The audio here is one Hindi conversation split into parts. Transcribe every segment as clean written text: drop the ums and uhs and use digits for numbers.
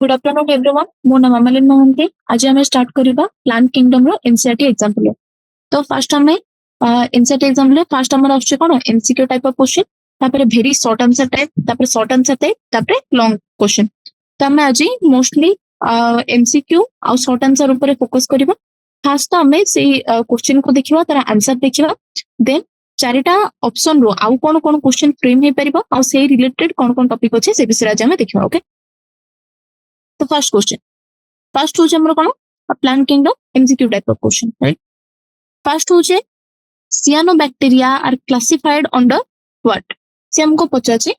गुड आफ्टरनून एवरीवन मो नाम अमलिन मोहंती आज आम स्टार्ट करबा प्लांट किंगडम रो एनसीईआरटी एग्जांपल तो फर्स्ट आम एनसीईआरटी एग्जांपल फर्स्ट हमर आछे कोन एमसीक्यू टाइप ऑफ क्वेश्चन तापर वेरी शॉर्ट आंसर टाइप तापर शॉर्ट आंसर टाइप तापर लॉन्ग क्वेश्चन तो आम आज मोस्टली एमसीक्यू आ शॉर्ट आंसर ऊपर फोकस करबा फर्स्ट तो आम से क्वेश्चन को देखिबा तार आंसर देखिबा देन चारिटा ऑप्शन रो आउ कोन कोन क्वेश्चन फ्रेम हे परिबा आ से रिलेटेड कोन कोन टॉपिक अछि से विषय आज हम देखिबा ओके तो फर्स्ट होचे हमर कोन plant kingdom MCQ type of question right first होचे cyanobacteria are classified under what से हमको पचाचे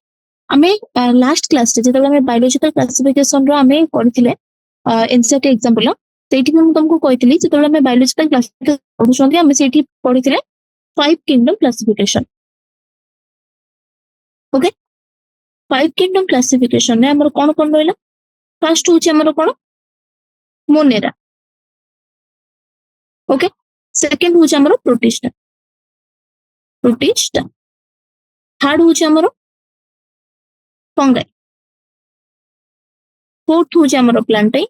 हमें लास्ट क्लास रे जेतले हमें बायोलॉजिकल क्लासिफिकेशन रो हमें करथिले एनसीईआरटी एग्जांपल सेठी हम तुमको कहितली जेतले हमें बायोलॉजिकल क्लासिफिकेशन पढुछंती हमें सेठी पढिथिले 5 kingdom classification okay 5 kingdom classification ने हमर कोन कोन रहला फर्स्ट होचे हमर कोन मोनेरा ओके सेकंड होचे हमर प्रोटिस्टा थर्ड होचे हमर फंगाई फोर्थ होचे हमर प्लांटाई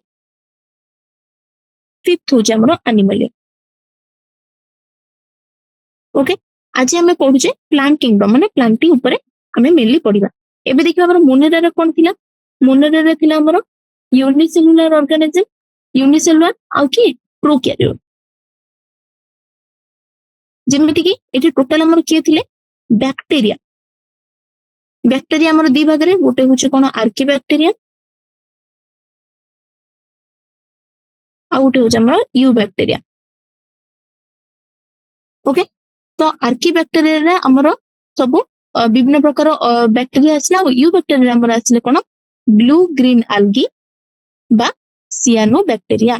फिफ्थ होचे हमर एनिमल ओके आज हमें पढुचे प्लांट किंगडम माने प्लांटी ऊपर हमें मेनली पढिबा एबे देखिबा हमर मोनेरा रे कोन थिला मोनेरा रे थिला हमर यूनिसेलुलर ऑर्गेनिज्म यूनिसेलुलर आउ कि प्रोकैरियोट जेमिति कि एठी टोटल हमर किए थिले बैक्टीरिया बैक्टीरिया हमर दी भाग रे गोटे होचे कोन आर्की बैक्टीरिया आ गोटे होचे हमर यू बैक्टीरिया ओके तो आर्की बैक्टीरिया रे हमर सब विभिन्न प्रकार बैक्टीरिया आसला यू बैक्टीरिया हमर आसले कोन ब्लू ग्रीन algae बा सियानोबैक्टीरिया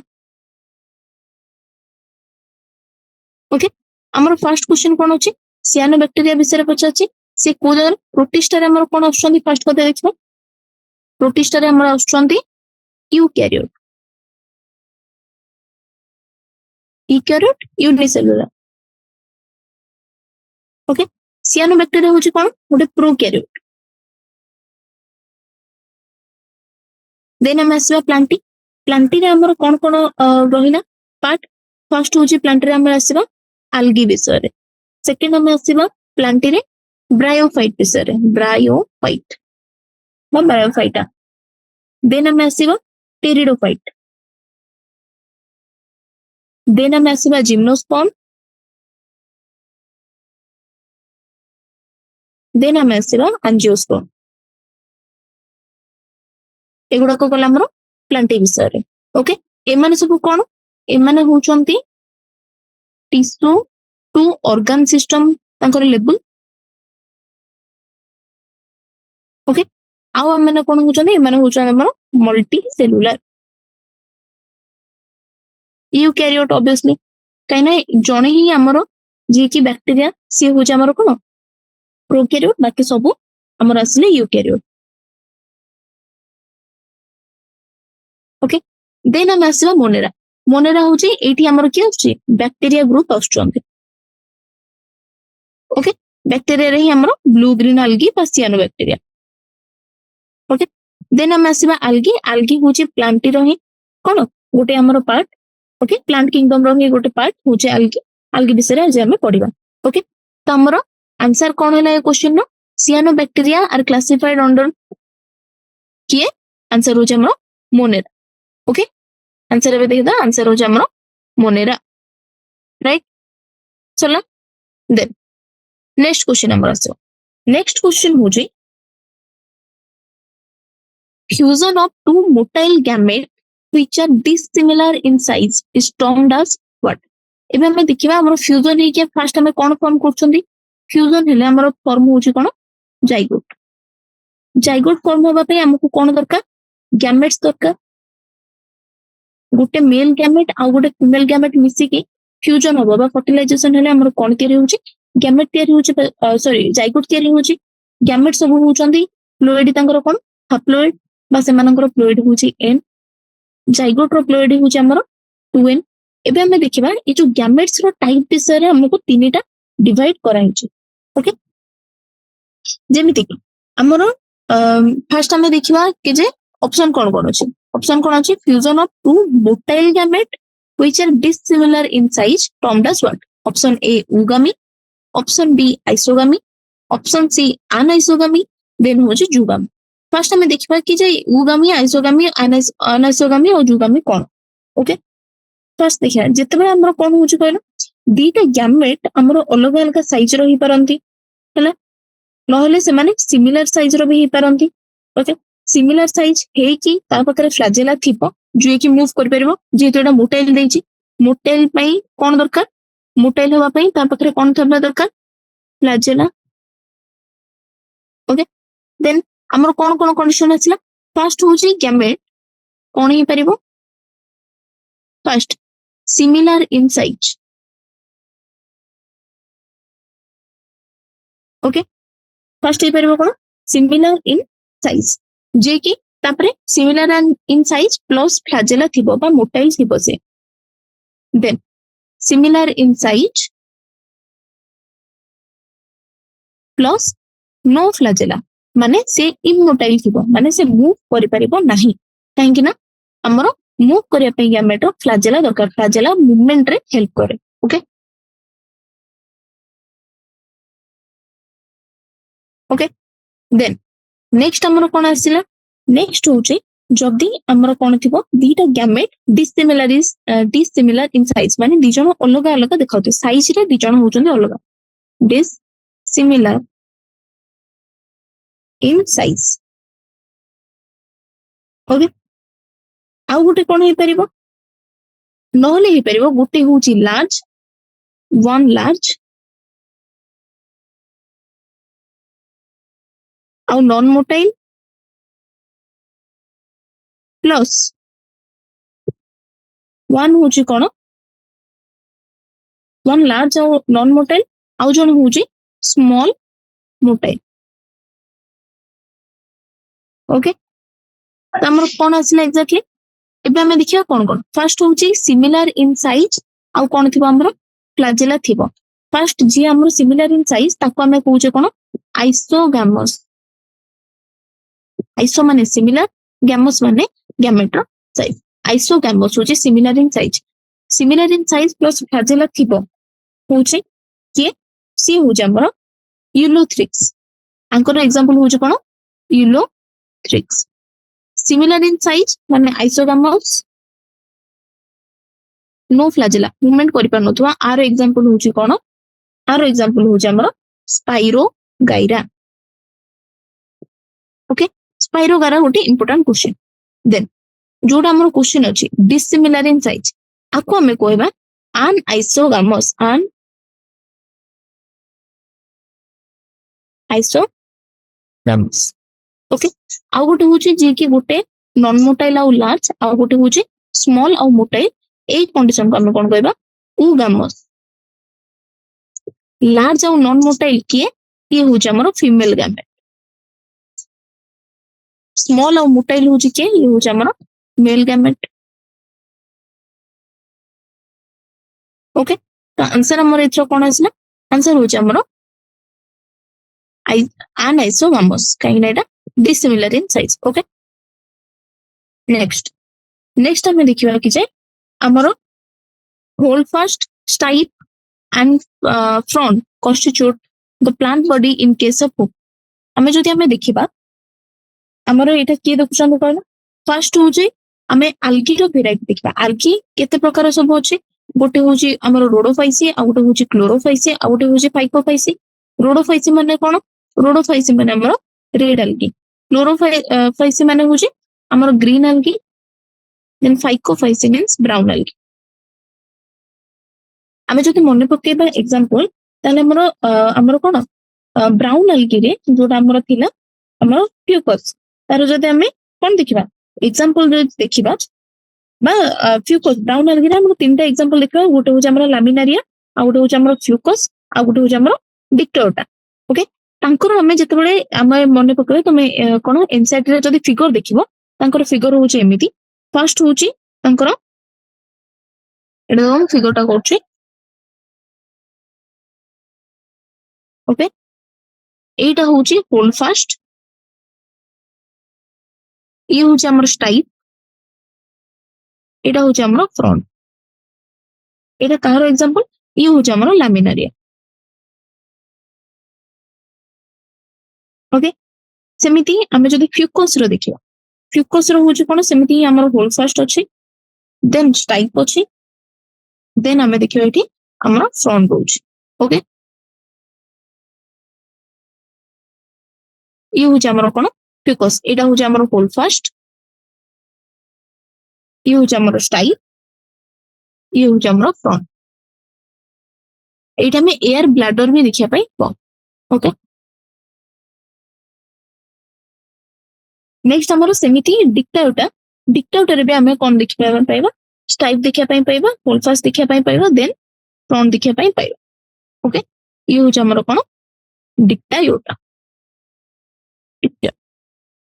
ओके हमर फर्स्ट क्वेश्चन कोन होची सियानोबैक्टीरिया विषय पचाची से को जगह प्रोटिस्टा रे हमर कोन ऑप्शन फर्स्ट को देखबो प्रोटिस्टा रे हमर ऑप्शन यूकैरियोट यूनिसेलुलर ओके सियानोबैक्टीरिया होची कोन गोटे प्रोकैरियोट देन हम आसवा प्लांटी रे हमर कोन कोन रहिना पार्ट फर्स्ट होची प्लांटी रे हमर आसवा algae विषय रे सेकंड हम आसवा प्लांटी रे ब्रायोफाइट विषय रे ब्रायोफाइट बा ब्रायोफाइटा देन हम आसवा टेरिडोफाइट देन हम आसवा जिम्नोस्पर्म देन हम आसवा एंजियोस्पर्म एगुडा को गला हमर प्लांटी विषय रे ओके एमाने सब कोन एमाने होचंती टिश्यू टू ऑर्गन सिस्टम तांकर लेवल ओके आउ हमने कोन होचंती एमाने होचन हमर मल्टी सेलुलर यूकैरियोट ऑब्वियसली काइना जणे ही हमर जे कि बैक्टीरिया से होचे हमर कोन प्रोकैरियोट बाकी सब हमर असले यूकैरियोट ओके देन हम आसवा मोनेरा होची एठी हमर कि आछी बैक्टीरिया ग्रुप आछुचंती ओके बैक्टीरिया रे ही हमर ब्लू ग्रीन algae बा सियानोबैक्टीरिया ओके देन हम आसवा algae होची प्लांटी रही कोन गोटे हमर पार्ट ओके प्लांट किंगडम रही गोटे पार्ट होची algae विषय रे आज हम पढिबा ओके तो हमर आंसर कोन हैला ए question no cyanobacteria are classified under किए आंसर होची हमर मोनेरा ओके आंसर एबे देखदा आंसर हो हमरो मोनेरा राइट चला देन नेक्स्ट क्वेश्चन हमर आसो नेक्स्ट क्वेश्चन हो जे fusion of two motile gamete which are dissimilar in size is termed as what एबे हम देखिबा हमरो फ्यूजन हे के फर्स्ट हम कोन फॉर्म करछंदी फ्यूजन हेले हमरो फॉर्म होची कोन जाइगोट फॉर्म होबा पे हमको कोन दरकार गैमेट्स दरकार गोटे मेल गैमेट आ गोटे फीमेल गैमेट मिसी की फ्यूजन होबो बा फर्टिलाइजेशन हेले हमर कोन तयारी होची गैमेट तयारी होची सॉरी जाइगोट तयारी होची गैमेट सब होचंदी फ्लूइड तांकर कोन हप्लॉइड बा से मानकर फ्लूइड होची एन जाइगोट रो फ्लूइड होची हमर 2n एबे हम देखिबा ए जो गैमेट्स रो टाइप विषय रे हमको तीनटा डिवाइड कराइची ओके जेमिति कि हमर फर्स्ट हम देखिबा कि जे ऑप्शन कौन अच्छी ऑप्शन कौन अच्छी fusion of two motile gamete which are dissimilar in size termed as what? Option A ugami, option B isogamy, option C anisogamy, then होची जुगामी. फर्स्ट हमें देखिबा कि जे उगामी आइसोगामी अनाइसोगामी और जुगामी कौन. ओके फर्स्ट देखिया जेतेबे हमर कोन होची कहलो दीटा गैमेट हमर अलग अलग साइज रो ही परंती हैला नहले से माने सिमिलर साइज रो भी ही परंती. ओके सिमिलर साइज हे कि ता पाखरे फ्लैजेला थिपो जे कि मूव कर परबो जेतो एटा मोटाइल देछि मोटाइल पई कोन दरकार मोटाइल होबा पई ता पाखरे कोन थबा दरकार फ्लैजेला. ओके देन हमर कोन कोन कंडीशन आछला फर्स्ट होची गैमेट कोन ही परबो first similar in size. Okay first ही परबो कोन सिमिलर इन साइज जे कि तापरे similar in size plus flagella थिबो बा मोटाइल थिबो से. Then similar in size plus no flagella माने से इमोटाइल थिबो माने से मूव करि परिबो नाही काहेकि ना हमरो मूव करिया पे गैमेट फ्लैजेला दरकार फ्लैजेला मूवमेंट रे हेल्प करे. ओके ओके देन नेक्स्ट हमरो कोन आसिला नेक्स्ट होची जदी हमरो कोन थिबो दीटा गैमेट डिसिमिलर इन साइज माने दी जण अलग अलग देखाउते साइज रे दी जण होचंदी अलग डिसिमिलर इन साइज. ओके आउ गोटे कोन हे परिबो नहले हे परिबो गोटे होची लार्ज वन लार्ज आउ नॉन मोटाइल प्लस वन होची कोन वन लार्ज आउ नॉन मोटाइल आउ जण होची स्मॉल मोटाइल. ओके तो हमर कोन आसिला एक्जेक्टली एबे हमें देखिया कोन कोन फर्स्ट होची सिमिलर इन साइज आउ कोन थिबो हमर फ्लैजेला थिबो. फर्स्ट जी हमर सिमिलर इन साइज ताको हमें कहूचे कोन आइसोगामस. आइसो माने सिमिलर गैमस माने गैमेट रो साइज आइसोगामस होची similar in size plus flagella थिबो होची के सी होची हमर यूलोथ्रिक्स. आंकर एग्जांपल होची कोन यूलोथ्रिक्स. सिमिलर इन साइज माने आइसोगामस नो फ्लैजेला मूवमेंट करि पर नथुवा आर एग्जांपल होची कोन आर एग्जांपल होची हमर स्पाइरोगाइरा. ओके स्पाइरोगाइरा गोटे इंपोर्टेंट क्वेश्चन. देन जोटा हमर क्वेश्चन अछि डिसिमिलर इन साइज आको हमें कहबा आन आइसोगामस ओके आउ गोटे होची जे कि गोटे नॉन मोटाइल आउ लार्ज आउ गोटे होची स्मॉल आउ मोटाइल ए कंडीशन को हमें कोन कहबा उगामस. लार्ज आउ नॉन मोटाइल के होची हमर फीमेल गैमेट स्मॉल आउ मोटाइल होची के ये होची हमर मेल गैमेट. ओके तो आंसर हमर एथरो कोन आसला आंसर होची हमर anisogamos काहेकि एटा dissimilar in size. Okay next हमें देखिबा कि जे हमर whole first stipe and frond constitute the plant body in case of hook. हमें जदि हमें देखिबा हमर एटा के देखुछन कहला फर्स्ट होची हमें algae रो वेराइटी देखिबा. algae केते प्रकार सब होची गोटे होची हमर रोडोफाइसी आ गोटे होची क्लोरोफाइसी आ गोटे होची फाइकोफाइसी. रोडोफाइसी माने कोन रोडोफाइसी माने हमर रेड algae क्लोरोफाइसी माने होची हमर ग्रीन algae देन फाइकोफाइसी मींस ब्राउन algae. हमें जदि मने पकेबा एग्जांपल ताले हमर कोन ब्राउन algae रे जोटा हमर थिला हमर फ्यूकस तार जदि हमें कोन देखिबा एग्जांपल रे देखिबा बा फ्यूकस ब्राउन algae रे हमर तीनटा एग्जांपल देखबा गोटे होची हमर लामिनारिया आ गोटे होची हमर फ्यूकस आ गोटे होची हमर डिक्टोरटा. ओके तांकर हमें जतबेले हमें मने पकेबे तमे कोन एनसाइट रे जदि फिगर देखिबो तांकर फिगर होची एमिति फर्स्ट होची तांकर एडम फिगरटा करछि. ओके एटा होची होल फर्स्ट ये हूँ आमर स्टाइप, एटा हूँ आमर फ्रंट, एटा कहार एग्जांपल, ये हूँ आमर लामिनारिया। ओके, सेमिति आमे जदि फ्यूकस रो देखिबा, फ्यूकस रो हूँ कोन सेमिति आमर होल्ड फास्ट अछि, देन स्टाइप अछि, देन आमे देखिबा एठी आमर फ्रंट होउछि। ओके, ये हूँ आमर कोन फ्यूकस, एटा हूँ आमर होल्ड फास्ट, ये हूँ आमर स्टाइप, ये हूँ आमर फ्रंट। एटा में एयर ब्लैडर भी देखिया पाई पा। ओके, नेक्स्ट आमर सेमिति डिक्टायोटा, डिक्टायोटा भी आमे कोन देखिया पाइबा, स्टाइप देखिया पाई पाइबा, होल्ड फास्ट देखिया पाई पाइबा, देन फ्रंट देखिया पाई पाइबा। ओके, ये हूँ आमर कोन डिक्टायोटा।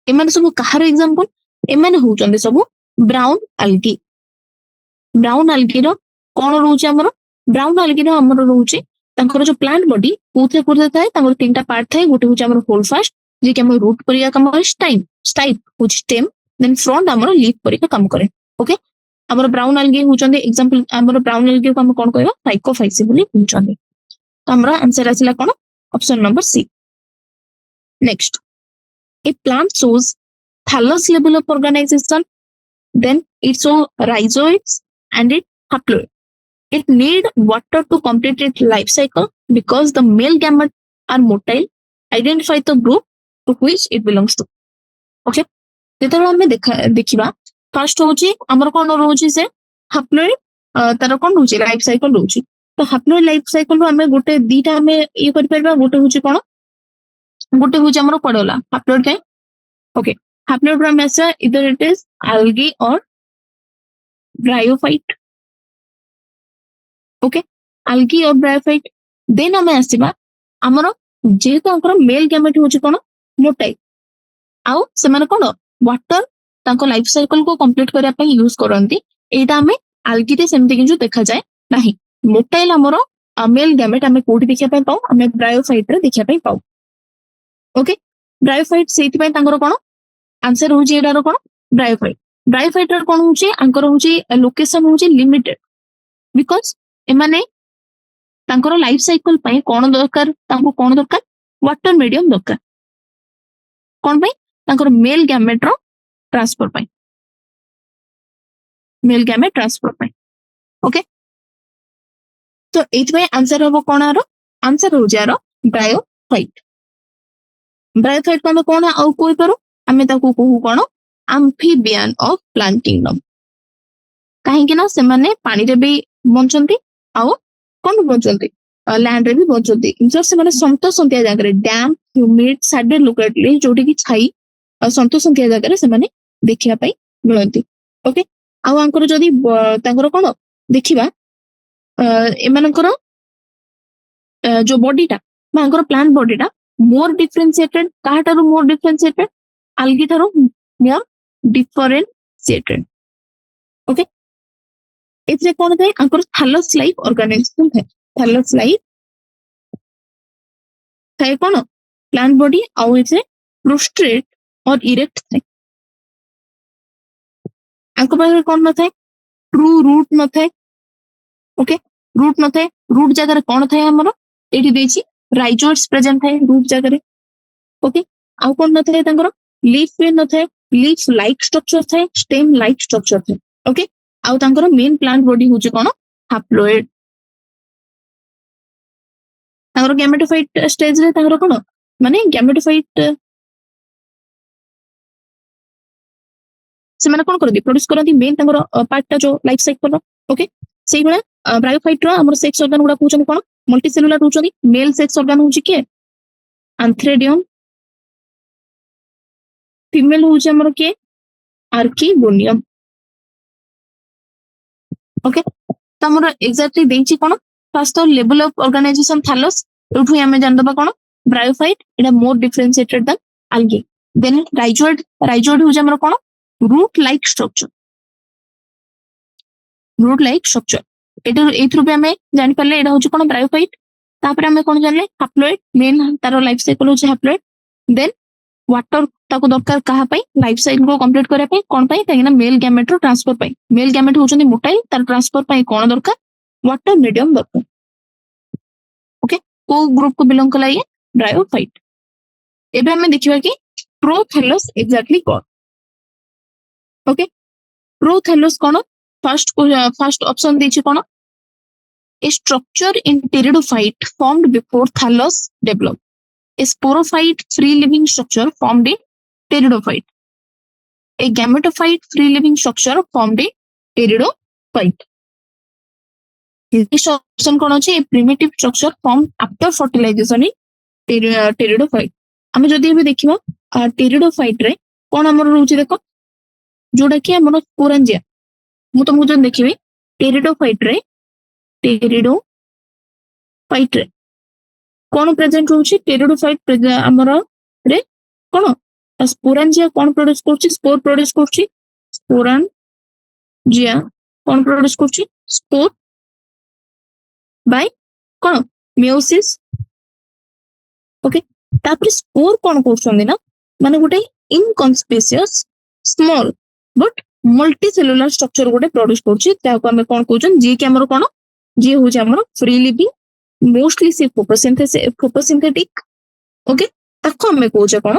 एमाने सब कहार एग्जांपल, एमाने होउचंदे सब ब्राउन algae। ब्राउन algae रो कोन रहउचे हमर, ब्राउन algae रो हमर रहउचे तांकर जो प्लांट बॉडी कोथे कोथे थाए, तांकर तीनटा पार्ट थाए, गोटे होउचे हमर होल्ड फास्ट जे कि हमर रूट परिया काम करे, स्टाइप स्टाइप होउचे स्टेम, देन फ्रंट हमर लीफ परिका काम करे। ओके, हमर ब्राउन algae होउचंदे एग्जांपल, हमर ब्राउन algae को हम कोन कहबा फाइकोफाइसी बोली होउचंदे। तो हमरा आंसर आसिला कोन option number C. Next, a plant shows thallus level of organization, then it shows rhizoids and it haploid. It need water to complete its life cycle because the male gametes are motile. Identify the group to which it belongs to. Okay, जेतेबेले हमें देखिबा फर्स्ट होची हमर कोन रहउची से haploid, तार कोन रहउची लाइफ साइकिल रहउची। तो haploid लाइफ साइकिल रो हमें गोटे दीटा हमें ये कर परबा, गोटे होची कोन, गोटे होची हमर पडोला haploid काय। ओके, haploid रो हमें से either it is algae or bryophyte। Okay, algae और bryophyte, देन हमें आसीबा हमर जेहेतु हमर मेल गैमेट होची कोन मोटाइल, आउ से माने कोन वाटर तांको लाइफ साइकिल को कंप्लीट करिया पई यूज करंती। एटा हमें algae रे सेमति किंजु देखा जाय नाही। मोटाइल हमर मेल गैमेट हमें कोठी देखिया पई पाऊ, हमें bryophyte रे देखिया पई पाऊ। ओके, bryophyte सेति पई तांकर कोन आंसर होची एडारो कोन ब्रायोफाइट। ब्रायोफाइट रो कोन होची आंकर होची लोकेशन होची लिमिटेड, बिकॉज़ एमाने तांकर लाइफ साइकिल पई कोन दरकार, तांको कोन दरकार वाटर मीडियम दरकार, कोन पई तांकर मेल गैमेट रो ट्रांसफर पई, मेल गैमेट ट्रांसफर पई। ओके, तो एत पई आंसर होबो कोन आरो, आंसर हो जारो ब्रायोफाइट। ब्रायोफाइट कोन आ कोइ करो आमे ताको कहू कोन amphibian of plant kingdom। काहेकि ना से माने पानी रे भी बंचंती, आउ कोन बंचंती लैंड रे भी बंचंती। जब से माने संतोषंतिया जगह रे डैम ह्यूमिड साइड लोकेटली जोटी की छाई संतोषंतिया जगह रे से माने देखिया पई मिलंती। ओके, आउ आंकर जदी तांकर कोन देखिबा एमानकर जो बॉडीटा बा आंकर प्लांट बॉडीटा मोर डिफरेंशिएटेड, काहाटारो मोर डिफरेंशिएटेड algae थारो मोर डिफरेंशिएटेड। ओके, एथरे कोन थाए आंकर थैलस लाइक ऑर्गेनिज्म थाए, थैलस लाइक थाए कोन प्लांट बॉडी, आउ एथरे प्रोस्ट्रेट और इरेक्ट थाए। आंको पाखरे कोन न थाए ट्रू रूट न थाए। ओके, रूट न थाए, रूट जगह रे कोन थाए हमरो एठी देछि राइजोइड्स प्रेजेंट थाए रूट जगह रे। ओके, आउ कोन न थाए तांकर लीफ पे न थाए, लीफ लाइक स्ट्रक्चर थाए, स्टेम लाइक स्ट्रक्चर थाए। ओके, आउ तांकर मेन प्लांट बॉडी होची कोन हैप्लोइड। तांकर गैमेटोफाइट स्टेज रे तांकर कोन माने गैमेटोफाइट से माने कोन करदी प्रोड्यूस करदी मेन तांकर पार्टटा जो लाइफ साइकिल रो। ओके, सेही बळे ब्रायोफाइट रो हमर सेक्स ऑर्गन गुडा कहउछन कोन मल्टी सेलुलर होउछनी। मेल सेक्स ऑर्गन होची के एंथ्रेडियम, फीमेल होची हमर के आर्किगोनियम। ओके, त हमर एग्जैक्टली देछि कोन first level of organization thallus, एठु हमें जान दबा कोन ब्रायोफाइट एटा more differentiated than algae। Then rhizoid, rhizoid होची हमर कोन root like structure, root like structure. एटा एथरु भी हमें जानि परले एटा होची कोन ब्रायोफाइट। तापर हमें कोन जानले हैप्लोइड, मेन तारो लाइफ साइकिल होची हैप्लोइड। देन वाटर ताको दरकार कहा पई लाइफ साइकिल को कंप्लीट करिया पई कोन पई काहे ना मेल गैमेट रो ट्रांसफर पई मेल गैमेट होचंदी मोटाइल तार ट्रांसफर पई कोन दरकार वाटर मीडियम दरकार ओके को ग्रुप को बिलोंग कला ये ब्रायोफाइट एबे हमें देखिबा कि प्रोथैलस एग्जैक्टली कोन ओके प्रोथैलस कोन फर्स्ट ऑप्शन देछि कोन a structure in pteridophyte formed before thallus developed. A sporophyte free-living structure formed in pteridophyte. A gametophyte free-living structure formed in pteridophyte. This option कौन अच्छे? A primitive structure formed after fertilization in pteridophyte. हमें जो भी देखिबा pteridophyte रे कौन हमर रहउची देखो जोडा कि हमर स्पोरेंजिया मु तुमको जो देखिबी pteridophyte रे टेरिडोफाइट रे कौन प्रेजेंट होउची टेरिडोफाइट हमर रे कौन स्पोरेंजिया कौन प्रोड्यूस करची स्पोर प्रोड्यूस करची स्पोरेंजिया कौन प्रोड्यूस करची स्पोर बाय कौन मियोसिस ओके तापर स्पोर कौन करछोंदी ना माने गोटे inconspicuous small but multicellular structure गोटे प्रोड्यूस करची ताको हमें कौन कहउछन जे कि हमर कौन जे हो जे हमर फ्री लिविंग मोस्टली से फोटोसिंथेटिक ओके ताको हमें कहउ जे कोन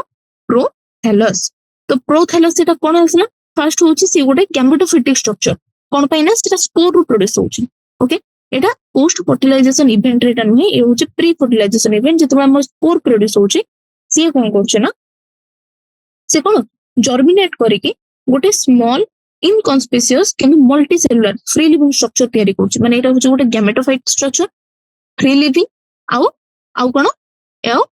प्रोथैलस तो प्रोथैलस सेटा कोन आसला फर्स्ट होची से गोटे गैमेटोफिटिक स्ट्रक्चर कोन पई ना सेटा स्पोर रू प्रोड्यूस होची ओके एटा पोस्ट फर्टिलाइजेशन इवेंट रेटा नहीं ए होची प्री फर्टिलाइजेशन इवेंट जेतबे हमर स्पोर प्रोड्यूस होची से कोन करछ ना से कोन जर्मिनेट करके गोटे स्मॉल इनकॉन्स्पिशियस कि multi cellular free living structure तैयारी करछि माने एटा होछि गोटे गैमेटोफाइट स्ट्रक्चर फ्री लिविंग आउ कोन एओ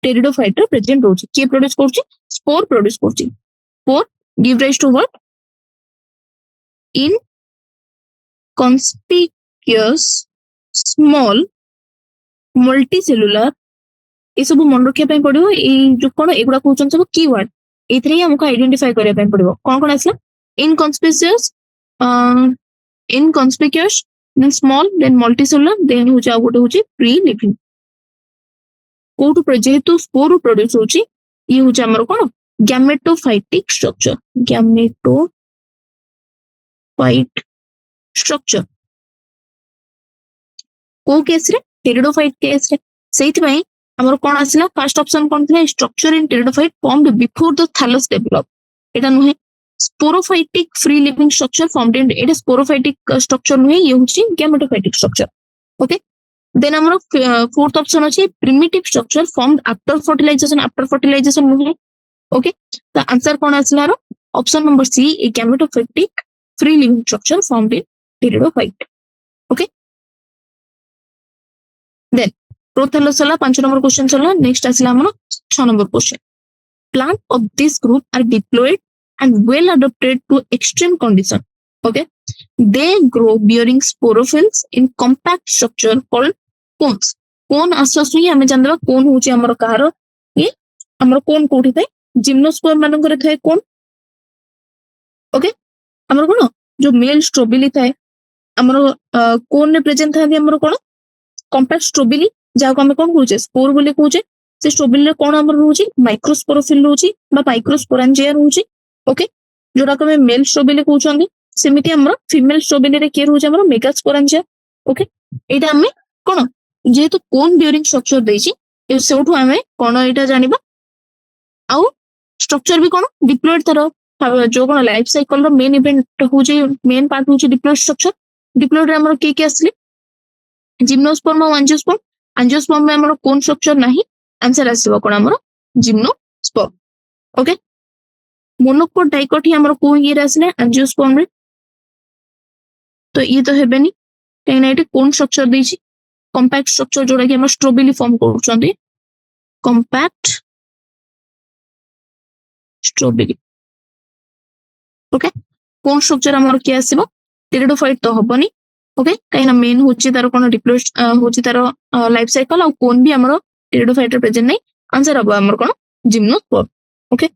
टेरिडोफाइट रे प्रेजेंट होछि के प्रोड्यूस करछि स्पोर प्रोड्यूस करछि spore give rise to what in conspicuous small multicellular ए सब मन रखिया पय पड़ियो ए जो कोन एगुडा कहउछन सब कीवर्ड एथरे हमको आइडेंटिफाई करिया पय पड़ियो कोन आसला inconspicuous then small then multicellular then हो जाओ गोटे होची free living कोटु जेहेतु स्पोर प्रोड्यूस होची ये हो जा हमर कोन गैमेटोफाइटिक स्ट्रक्चर गैमेटोफाइट स्ट्रक्चर को केस रे टेरिडोफाइट केस रे सेति पई हमर कोन आसला फर्स्ट ऑप्शन कोन थला structure in pteridophyte formed before the thallus develop एटा नुहे sporophytic free living structure formed in एटा स्पोरोफाइटिक स्ट्रक्चर नुहे ये होची गैमेटोफाइटिक स्ट्रक्चर ओके देन हमर फोर्थ ऑप्शन अछि primitive structure formed after fertilization नुहे ओके द आंसर कोन आसला रो option number C a gametophytic free living structure formed in pteridophyte okay then prothallus चला 5 नंबर क्वेश्चन चला नेक्स्ट आसला हमर 6 number question plant of this group are diploid and well adapted to extreme condition okay they grow bearing sporophylls in compact structure called cones cone asosui hame janba cone hochi amar kahar ye amar cone कोठी थाए जिम्नोस्पर्म मानकर थाए cone okay amar कोन जो मेल स्ट्रोबिली थाए amar cone ने प्रेजेंट थाए amar कोन compact स्ट्रोबिली जाको हमें कोन कहूचे स्पोर बोले कहूचे से स्ट्रोबिली रे कोन amar होची माइक्रोस्पोरोफिल होची बा माइक्रोस्पोरेंजिया होची ओके जोडा को मेल स्ट्रोबिली कहउछंदी सेमिति हमर फीमेल स्ट्रोबिली रे के रहउछ हमर मेगास्पोरेंजिया ओके एटा हमें कोन जेहेतु कोन ड्यूरिंग स्ट्रक्चर देछि ए सेउठु हमें कोन एटा जानिबा आउ स्ट्रक्चर भी कोन डिप्लॉयड तारो जो कोन लाइफ साइकिल रो मेन इवेंट होछि मेन पार्ट होछि डिप्लॉयड स्ट्रक्चर डिप्लॉयड रे हमर के आसले जिम्नोस्पर्म और एंजियोस्पर्म में हमर कोन स्ट्रक्चर नाही आंसर आसीबो कोन हमर जिम्नोस्पर्म ओके मोनोकोट डाइकोट ही हमर को ये आसले एंजियोस्पर्म रे तो ये तो हेबेनी कहीं एटे कोन स्ट्रक्चर देछि कॉम्पैक्ट स्ट्रक्चर जोडा कि हम स्ट्रोबिली फॉर्म करछंदी कॉम्पैक्ट स्ट्रोबिली ओके कोन स्ट्रक्चर हमर के आसीबो टेरिडोफाइट तो हबनी ओके कहीं ना मेन होछि तार कोन डिप्लॉयड होछि तार लाइफ साइकिल और कोन भी हमर टेरिडोफाइट रे प्रेजेंट नै आंसर हबो हमर कोन जिम्नोस्पर्म ओके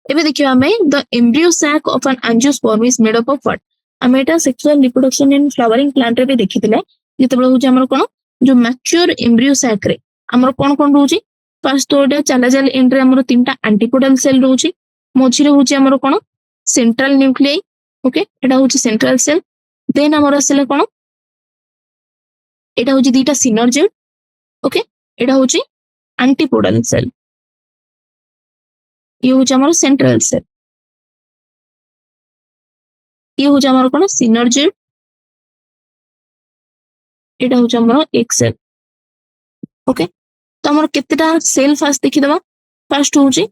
एबे देखियो हमें the embryo sac of an angiosperm is made up of what हमें एटा sexual reproduction in flowering plant रे भी देखिथिले जेतबे होछि हमर कोन जो मैच्योर एम्ब्रियो सैक रे हमर कोन कोन रहउछि फास्ट तो एटा चालाजाल एंड रे हमरो तीनटा एंटीपोडल सेल रहउची मझिरे होची हमरो कोन सेंट्रल न्यूक्लियाई ओके एटा होची सेंट्रल सेल देन हमरो आसिला कोन एटा होची दीटा सिनर्जिड ओके एटा होची एंटीपोडल सेल ये होची हमरो सेंट्रल सेल ये होची हमरो कोन सिनर्जिड एटा होची हमरो एक सेल ओके तो हमरो केतेटा सेल फास्ट देखि दबा फास्ट होची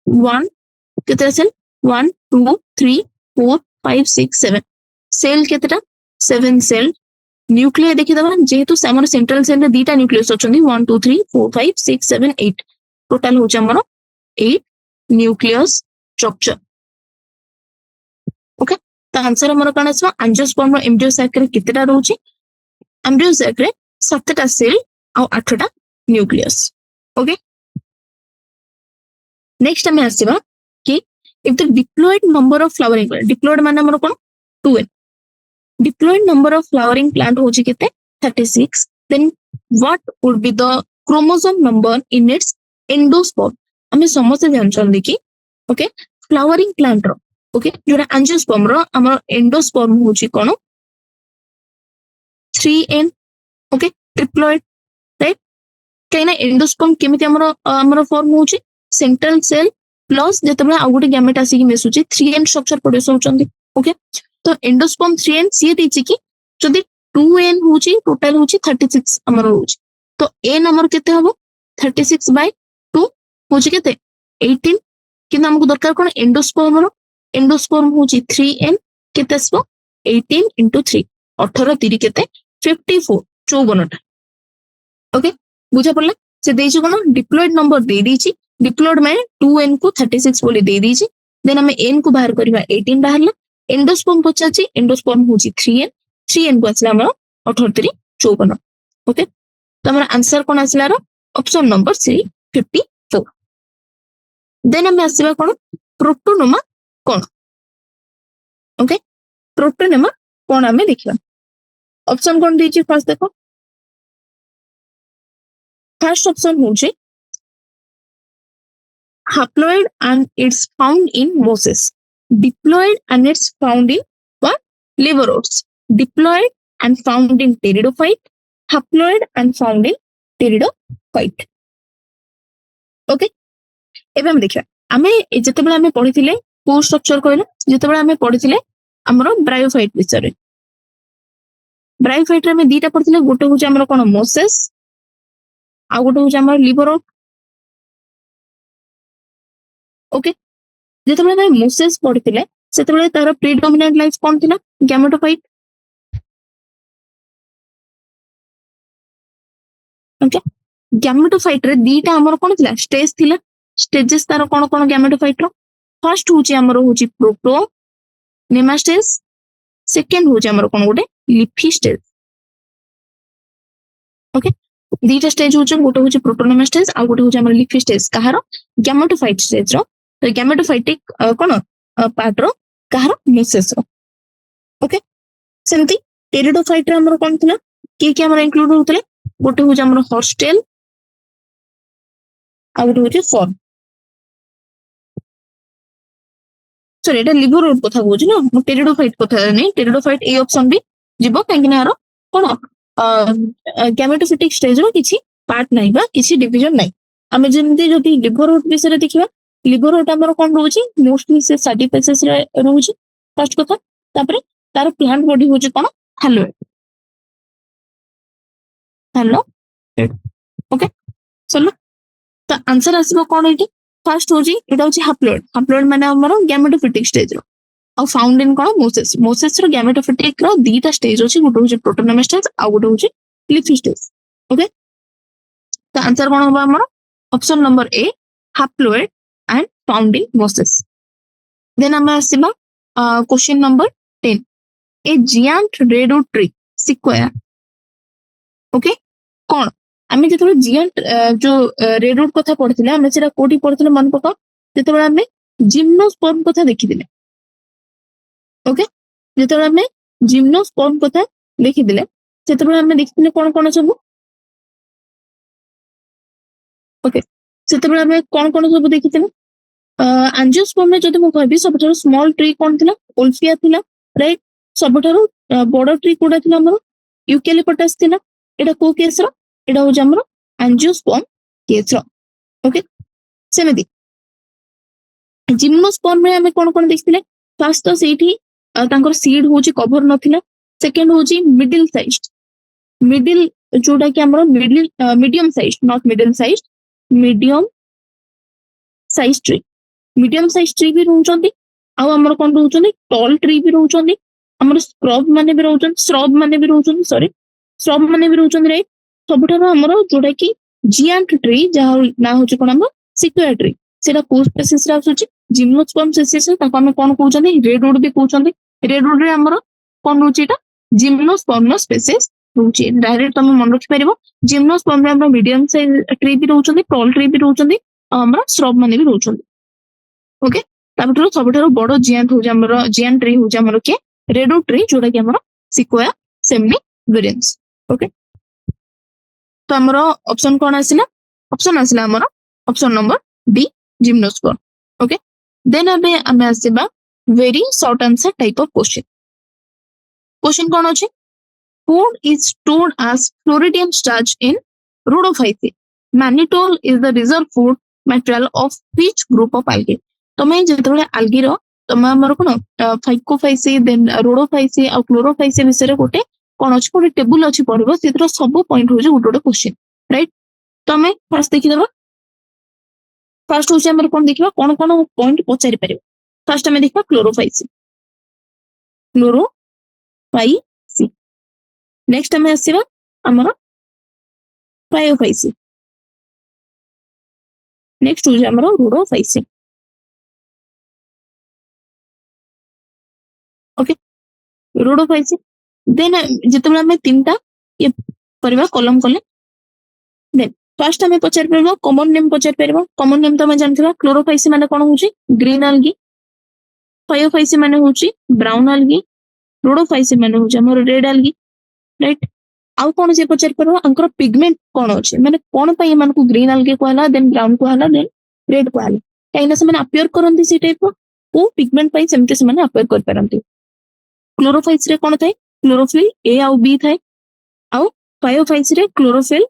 1 केतेटा सेल 1 2 3 4 5 6 7 सेल केतेटा 7 सेल न्यूक्लियर देखि दबा जेहेतु हमर सेंट्रल सेल रे दीटा न्यूक्लियस अछंती 1 2 3 4 5 6 7 8 टोटल होची हमर 8 न्यूक्लियस स्ट्रक्चर ओके तो आंसर हमर कोन आसबा एंजियोस्पर्म रो एम्ब्रियो सैक रे केतेटा रहउची एम्ब्रियो सैक रे 7टा सेल और 8टा न्यूक्लियस ओके नेक्स्ट हमें आसीबा कि if the diploid number of flowering diploid माने हमर कोन 2n diploid number of flowering plant होची केते 36 then what would be the chromosome number in its endosperm हमें समस्त जानछन देखि ओके फ्लावरिंग प्लांट रो ओके जोरा एंजियोस्पर्म रो हमर एंडोस्पर्म होची कोन 3n ओके ट्रिप्लॉइड राइट कहिना एंडोस्पर्म केमिति हमर फॉर्म होची सेंट्रल सेल प्लस जेतबे आ गुटे गैमेट आसी कि मेसुची 3n स्ट्रक्चर प्रोड्यूस होचंदी ओके तो एंडोस्पर्म 3n सी देछि कि जदि 2n होची टोटल होची 36 हमर होची तो n हमर केते हबो 36 बाय 2 होची केते 18 किन हमको दरकार कोन एंडोस्पर्म होची 3n केते आसबो 18 into 3 18 3 केते 54 54टा ओके बुझा पड़ला से देछि कोन डिप्लॉयड नंबर दे दीची डिप्लॉयड में 2n को 36 बोली दे दीची देन हमें n को बाहर करबा 18 बाहरला एंडोस्पर्म पचाची एंडोस्पर्म होची 3n को असला हमर 18 3 54 ओके तो हमर आंसर कोन असला रो ऑप्शन नंबर सी 54 देन हमें आसीबा कोन प्रोटोनोमा कोन ओके प्रोटोनोमा कोन हमें देखिबा ऑप्शन कोन दीची फर्स्ट देखो फर्स्ट ऑप्शन होची haploid and it's found in mosses diploid and it's found in what liverworts diploid and found in pteridophyte haploid and found in pteridophyte okay एबे हम देखिया हमें जेतेबेला हमें पढिथिले को स्ट्रक्चर कहले जेतेबेला हमें पढिथिले हमरो ब्रायोफाइट विषय रे ब्रायोफाइट रे हमें दीटा पढिथिले गोटे होची हमरो कोन मोसेस आ गोटे होची हमरो लिवरवर्ट ओके जेतेबेला हमें मोसेस पढिथिले सेतेबेला तार प्रीडोमिनेंट लाइफ कोन थिला गैमेटोफाइट ओके गैमेटोफाइट रे दीटा हमर कोन थिला स्टेज थिला स्टेजेस तार कोन कोन गैमेटोफाइट रो फर्स्ट होची हमर होची प्रोटो नेमा स्टेज सेकंड होची हमर कोन गोटे लिफी स्टेज ओके दीटा स्टेज होची गोटे होची प्रोटोनेमा स्टेज आ गोटे होची हमर लिफी स्टेज कहारो गैमेटोफाइट स्टेज रो तो गैमेटोफाइटिक कोन पार्ट रो कहारो मोसेस रो ओके सेमती टेरिडोफाइट रे हमर कोन थिला के हमर इंक्लूड होतले गोटे होची हमर हॉर्स्टेल आ गोटे होची फॉर्म सॉरी एटा लिवरवर्ट कथा कहूची ना टेरिडोफाइट कथा नै टेरिडोफाइट ए ऑप्शन भी जिवो काहे कि नारो कोन गैमेटोफाइटिक स्टेज रो किछि पार्ट नै बा किछि डिवीजन नै हमें जेमती जदि लिवरवर्ट विषय देखिबा लिवरवर्ट हमर कोन रहउची मोस्टली से साइडिपेसिस रे रहउची फर्स्ट कथा तापरे तार प्लांट बॉडी होची कोन हैलोइड हेलो ओके चलो तो आंसर आसीबो कोन एटी फर्स्ट होची एटा होची हैप्लॉइड माने हमर गैमेटोफाइटिक स्टेज रो और फाउंड इन कोन मोसेस रो गैमेटोफाइटिक रो दीटा स्टेज होची गोटे होची प्रोटोनेमा स्टेज आ गोटे होची लिफी स्टेज ओके तो आंसर कोन होबा हमर option number A haploid and found in mosses then हमें आसीबा question number 10 a giant redwood tree sequoia okay कोन हमें जेतबे giant जो redwood कथा पढिथिले हमें सेरा कोठी पढिथिले मन पका जेतबे हमें जिम्नोस्पर्म कथा देखिदिले ओके जेतबे हमें जिम्नोस्पर्म कथा देखिदिले सेतबे हमें देखिथिले कोन कोन सब ओके सेतेबेले आमे कोन कोन सब देखिथिले एंजियोस्पर्म में जदि मु कहबी सबठारु स्मॉल ट्री कोन थिला ओल्फिया थिला राइट सबठारु बड़ ट्री कोडा थिला हमर यूकेलिप्टस थिला एटा को केस रो एटा हो हमर एंजियोस्पर्म केस रो ओके सेमेदी जिम्नोस्पर्म में आमे कोन कोन देखिथिले फर्स्ट तो सेठी तांकर सीड होची कवर नथिला सेकंड होची मिडिल साइज मिडिल जोटा कि हमर middle medium size not middle size medium size tree medium size tree भी रहउचंदी आ हमर कोन रहउचंदी टॉल ट्री भी रहउचंदी हमर स्क्रब माने भी रहउचंदी श्रब माने भी रहउचंदी सॉरी श्रब माने भी रहउचंदी राइट सबठारो हमर जोटा कि जियांट ट्री जहा ना होची कोन हमर सिक्वेयर ट्री सेटा को स्पेसीस रा होची जिम्नोस्पर्म स्पेसीस ताको हम कोन कहउचंदी रेडवुड भी कहउचंदी रेडवुड रे हमर कोन होची एटा जिम्नोस्पर्म स्पेसीस होची डायरेक्ट तुम मन रखि परिबो जिम्नोस्पर्म रे हमर मीडियम साइज ट्री भी रहउचंदी टॉल ट्री भी रहउचंदी हमर श्रब माने भी रहउचंदी ओके तापठारो सबठारो बड़ जियांट हो हमर जियांट ट्री हो हमर के रेडवुड ट्री जोटा कि हमर सिक्वेयर सेमनिवेरेंस ओके तो हमर ऑप्शन कोन आसिला हमर option number D gymnosperm okay then हमें आसीबा very short answer type of question कोन अछि food is stored as Floridian starch in Rhodophyceae. Mannitol is the reserve food material of which group of algae? तमे जेतबेले algae रो तमे हमर कोन Phycophyceae देन Rhodophyceae आ Chlorophyceae विषय रे गोटे कोन अछि गोटे टेबल अछि पढिबो सेतरो सब पॉइंट हो जे गोटे गोटे क्वेश्चन राइट तमे फर्स्ट देखि देबो फर्स्ट होछि हमर कोन देखिबा कोन कोन पॉइंट पचारि परिबो फर्स्ट हमें देखबा Chlorophyceae नेक्स्ट हमें आसीबा हमर Phycophyceae नेक्स्ट हो हमर Rhodophyceae ओके Rhodophyceae देन जेतबेले हमें तीनटा ये परिबा कॉलम कले देन फर्स्ट हमें पचार परबो कॉमन नेम पचार परबो कॉमन नेम तो हमें जानथिबा Chlorophyceae माने कोन होची ग्रीन algae Phycophyceae माने होची ब्राउन algae Rhodophyceae माने होची हमर रेड algae राइट आउ कोन से पचार परबो अंकर पिगमेंट कोन अछि माने कोन पई मन को ग्रीन algae को हला देन ब्राउन को हला देन रेड को हला काइना से माने अपियर करंती सी टाइप को पिगमेंट पई सेमते से माने अपियर कर परंती Chlorophyceae रे कोन थाय क्लोरोफिल ए आउ बी थाय आउ Phycophyceae रे क्लोरोफिल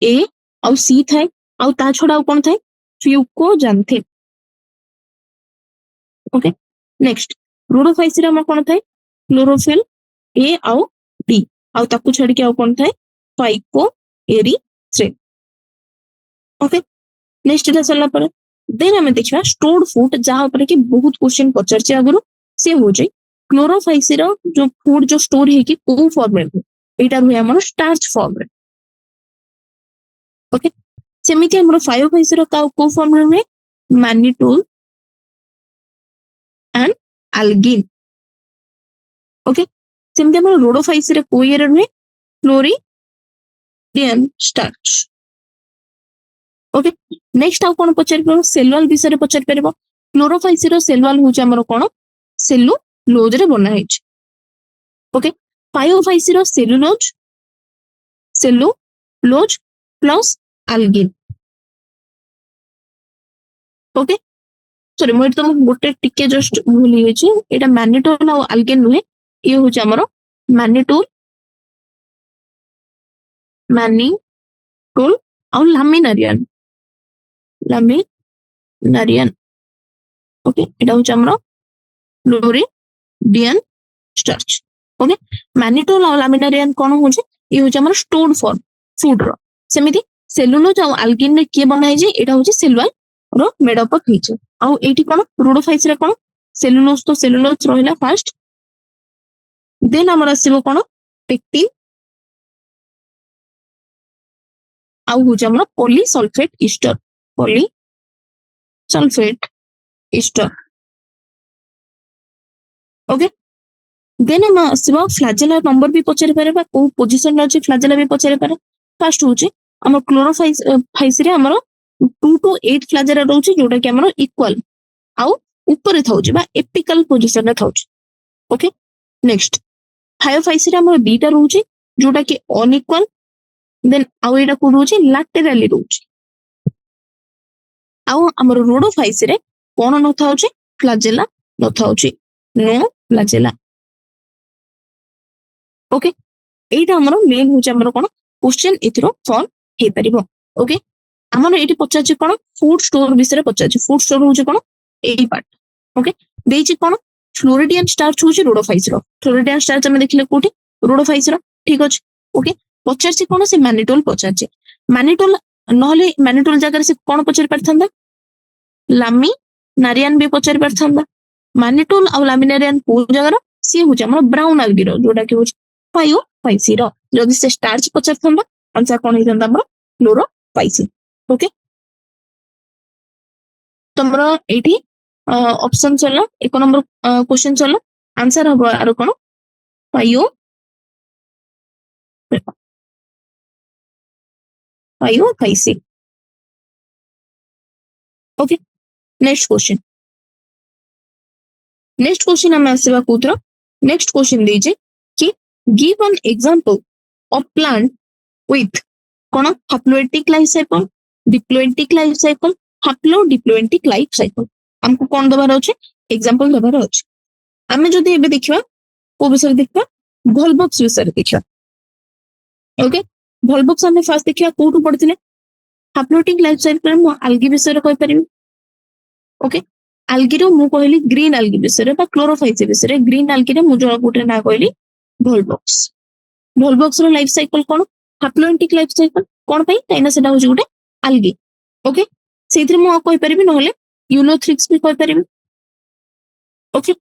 ए आउ सी थाय आउ ता छोडा आउ कोन थाय फ्यूकोजांथिन ओके नेक्स्ट Rhodophyceae रे हम कोन थाय क्लोरोफिल ए आउ डी आउ ताकू छाडी के आउ कोन थाय Phycoerythrin ओके नेक्स्ट इला सरला पर देन हमें देखिबा स्टोर्ड फूड जहा ऊपर के बहुत क्वेश्चन पचरचे आगुरु से हो जाय Chlorophyceae रो जो फूड जो स्टोर है कि को फॉर्म रे एटा हुए हमर स्टार्च फॉर्म रे ओके सेमिति हमर Phycophyceae रो को फॉर्म रे हुए mannitol एंड algin ओके सेमिति हमर Rhodophyceae रे को ईयर हुए Floridian starch ओके नेक्स्ट आउ कोन पचार परबो सेलुअल विषय रे पचार परबो Chlorophyceae रो सेलुअल होचे हमर कोन सेलुलोज रे बना हैछ ओके Phycophyceae रो cellulose plus algin okay sorry मोर तो गोटे टिके जस्ट भूली गेछि एटा mannitol आ algin नुहे ये होचे हमर mannitol आ laminarian ओके एटा होचे हमर Floridian starch ओके mannitol आ laminarian कोन होचे ये होचे हमर स्टोर्ड फॉर्म फूड रो सेमिति सेलुलोज आ algin रे के बना है जे एटा होचे सेलुअल रो मेड अप ऑफ हिच आ एठी कोन Rhodophyceae रे कोन सेलुलोज तो सेलुलोज रहिला फर्स्ट देन हमर आसीबो कोन पेक्टिन आ होचे हमर पॉलीसल्फेट ईस्टर ओके देन हम आसीबो फ्लैजेला नंबर भी पचारि परबा को पोजीशन अछि फ्लैजेला भी पचारि पारे फर्स्ट होचे हमर Chlorophyceae रे हमर 2 to 8 फ्लैजेला रहउची जोटा कि हमर इक्वल आउ ऊपर थाउची बा एपिकल पोजीशन रे थाउची ओके नेक्स्ट Phycophyceae रे हमर बीटा रहउची जोटा कि अनइक्वल देन आउ एटा को रहउची लैटरली रहउची ଆଉ ଆମର ରୋଡୋଫାଇସ ରେ କଣ ନଥାଉଛି? ଫ୍ଲାଜେଲା ନଥାଉଛି, नो ଫ୍ଲାଜେଲା। ओके, এইটা ଆମର মেন হচ্ছে ଆମର କଣ क्वेश्चन ଏଥିରୁ ସଲ୍ଭ ହେଇପାରିବ। ଓକେ, ଆମର ଏଇଠି ପଚାରୁଛି କଣ ଫୁଡ ଷ୍ଟୋର ବିଷୟରେ ପଚାରୁଛି। ଫୁଡ ଷ୍ଟୋର ହଉଛି କଣ ଏଇ ପାର୍ଟ। ଓକେ, ଦେଇଛି କଣ ଫ୍ଲୋରିଡିଆନ ଷ୍ଟାର୍ଚ ହଉଛି ରୋଡୋଫାଇସ ର। ଫ୍ଲୋରିଡିଆନ ଷ୍ଟାର୍ଚ ଆମେ ଦେଖିଲେ କୋଉଠି? ରୋଡୋଫାଇସ ର। ଠିକ ଅଛି। ଓକେ, ପଚାରିଛି କଣ ସେ ମାନିଟୋଲ ପଚାରିଛି। ମାନିଟୋଲ ନହେଲେ ମାନିଟୋଲ ଜାଗାରେ ସେ କଣ ପଚାରି ପାରିଥାନ୍ତା? ଲାମି ନାରିଆନ ବି ପଚାରି ପାରିଥାନ୍ତା। ମାନିଟୋଲ ଆଉ ଲାମିନାରିଆନ କୋଉ ଜାଗାର? ସିଏ ହଉଛି ଆମର ବ୍ରାଉନ ଆଲଗିର, ଯୋଉଟା କି ହଉଛି ଫାଇଓଫାଇସିର। ଯଦି ସେ ଷ୍ଟାର୍ଚ ପଚାରିଥାନ୍ତା ଆନ୍ସର କଣ ହେଇଥାନ୍ତା? ଆମର କ୍ଲୋରୋଫାଇସି। ଓକେ, ତମର ଏଇଠି ଅପସନ ଚାଲିଲା, 1 ନମ୍ବର क्वेश्चन ଚାଲିଲା। ଆନ୍ସର ହବ ଆର କଣ? Phaeophyceae. Okay, next question. Next question ଆମେ ଆସିବା କୋଉଥର? नेक्स्ट क्वेश्चन ଦେଇଛି କି give an example of plant with କଣ haploidic life cycle, diploidic life cycle, haplodiploidic life cycle। ଆମକୁ କଣ ଦବାର ଅଛି? ଏକ୍ସାମ୍ପଲ ଦବାର ଅଛି। ଆମେ ଯଦି ଏବେ ଦେଖିବା କୋଉ ବିଷୟରେ ଦେଖିବା? ଭଲବକ୍ସ ବିଷୟରେ ଦେଖିବା। ଓକେ, ଭଲବକ୍ସ ଆମେ ଫାର୍ଷ୍ଟ ଦେଖିବା କୋଉଠୁ ପଢିଥିଲେ? ହାପ୍ଲୋଇଡିକ ଲାଇଫ ସାଇକେଲ ମୁଁ ଆଲଗି ବିଷୟରେ କହିପାରିବି। ओके, ଆଲଗିର ମୁଁ କହିଲି ଗ୍ରୀନ ଆଲଗି ବିଷୟରେ ବା କ୍ଲୋରୋଫାଇସି ବିଷୟରେ। ଗ୍ରୀନ ଆଲଗିରେ ମୁଁ ଜଳ ଗୋଟେ ନା କହିଲି ଭଲବକ୍ସ। ଭଲବକ୍ସ ର ଲାଇଫ ସାଇକେଲ କଣ? ହାପ୍ଲୋଇଡିକ ଲାଇଫ ସାଇକେଲ। କଣ ପାଇଁ? କାହିଁକିନା ସେଟା ହଉଛି ଗୋଟେ ଆଲଗି। ଓକେ, ସେଇଥିରେ ମୁଁ କହିପାରିବି, ନହେଲେ ୟୁଲୋଥ୍ରିକ୍ସ ବି କହିପାରିବି। ଓକେ,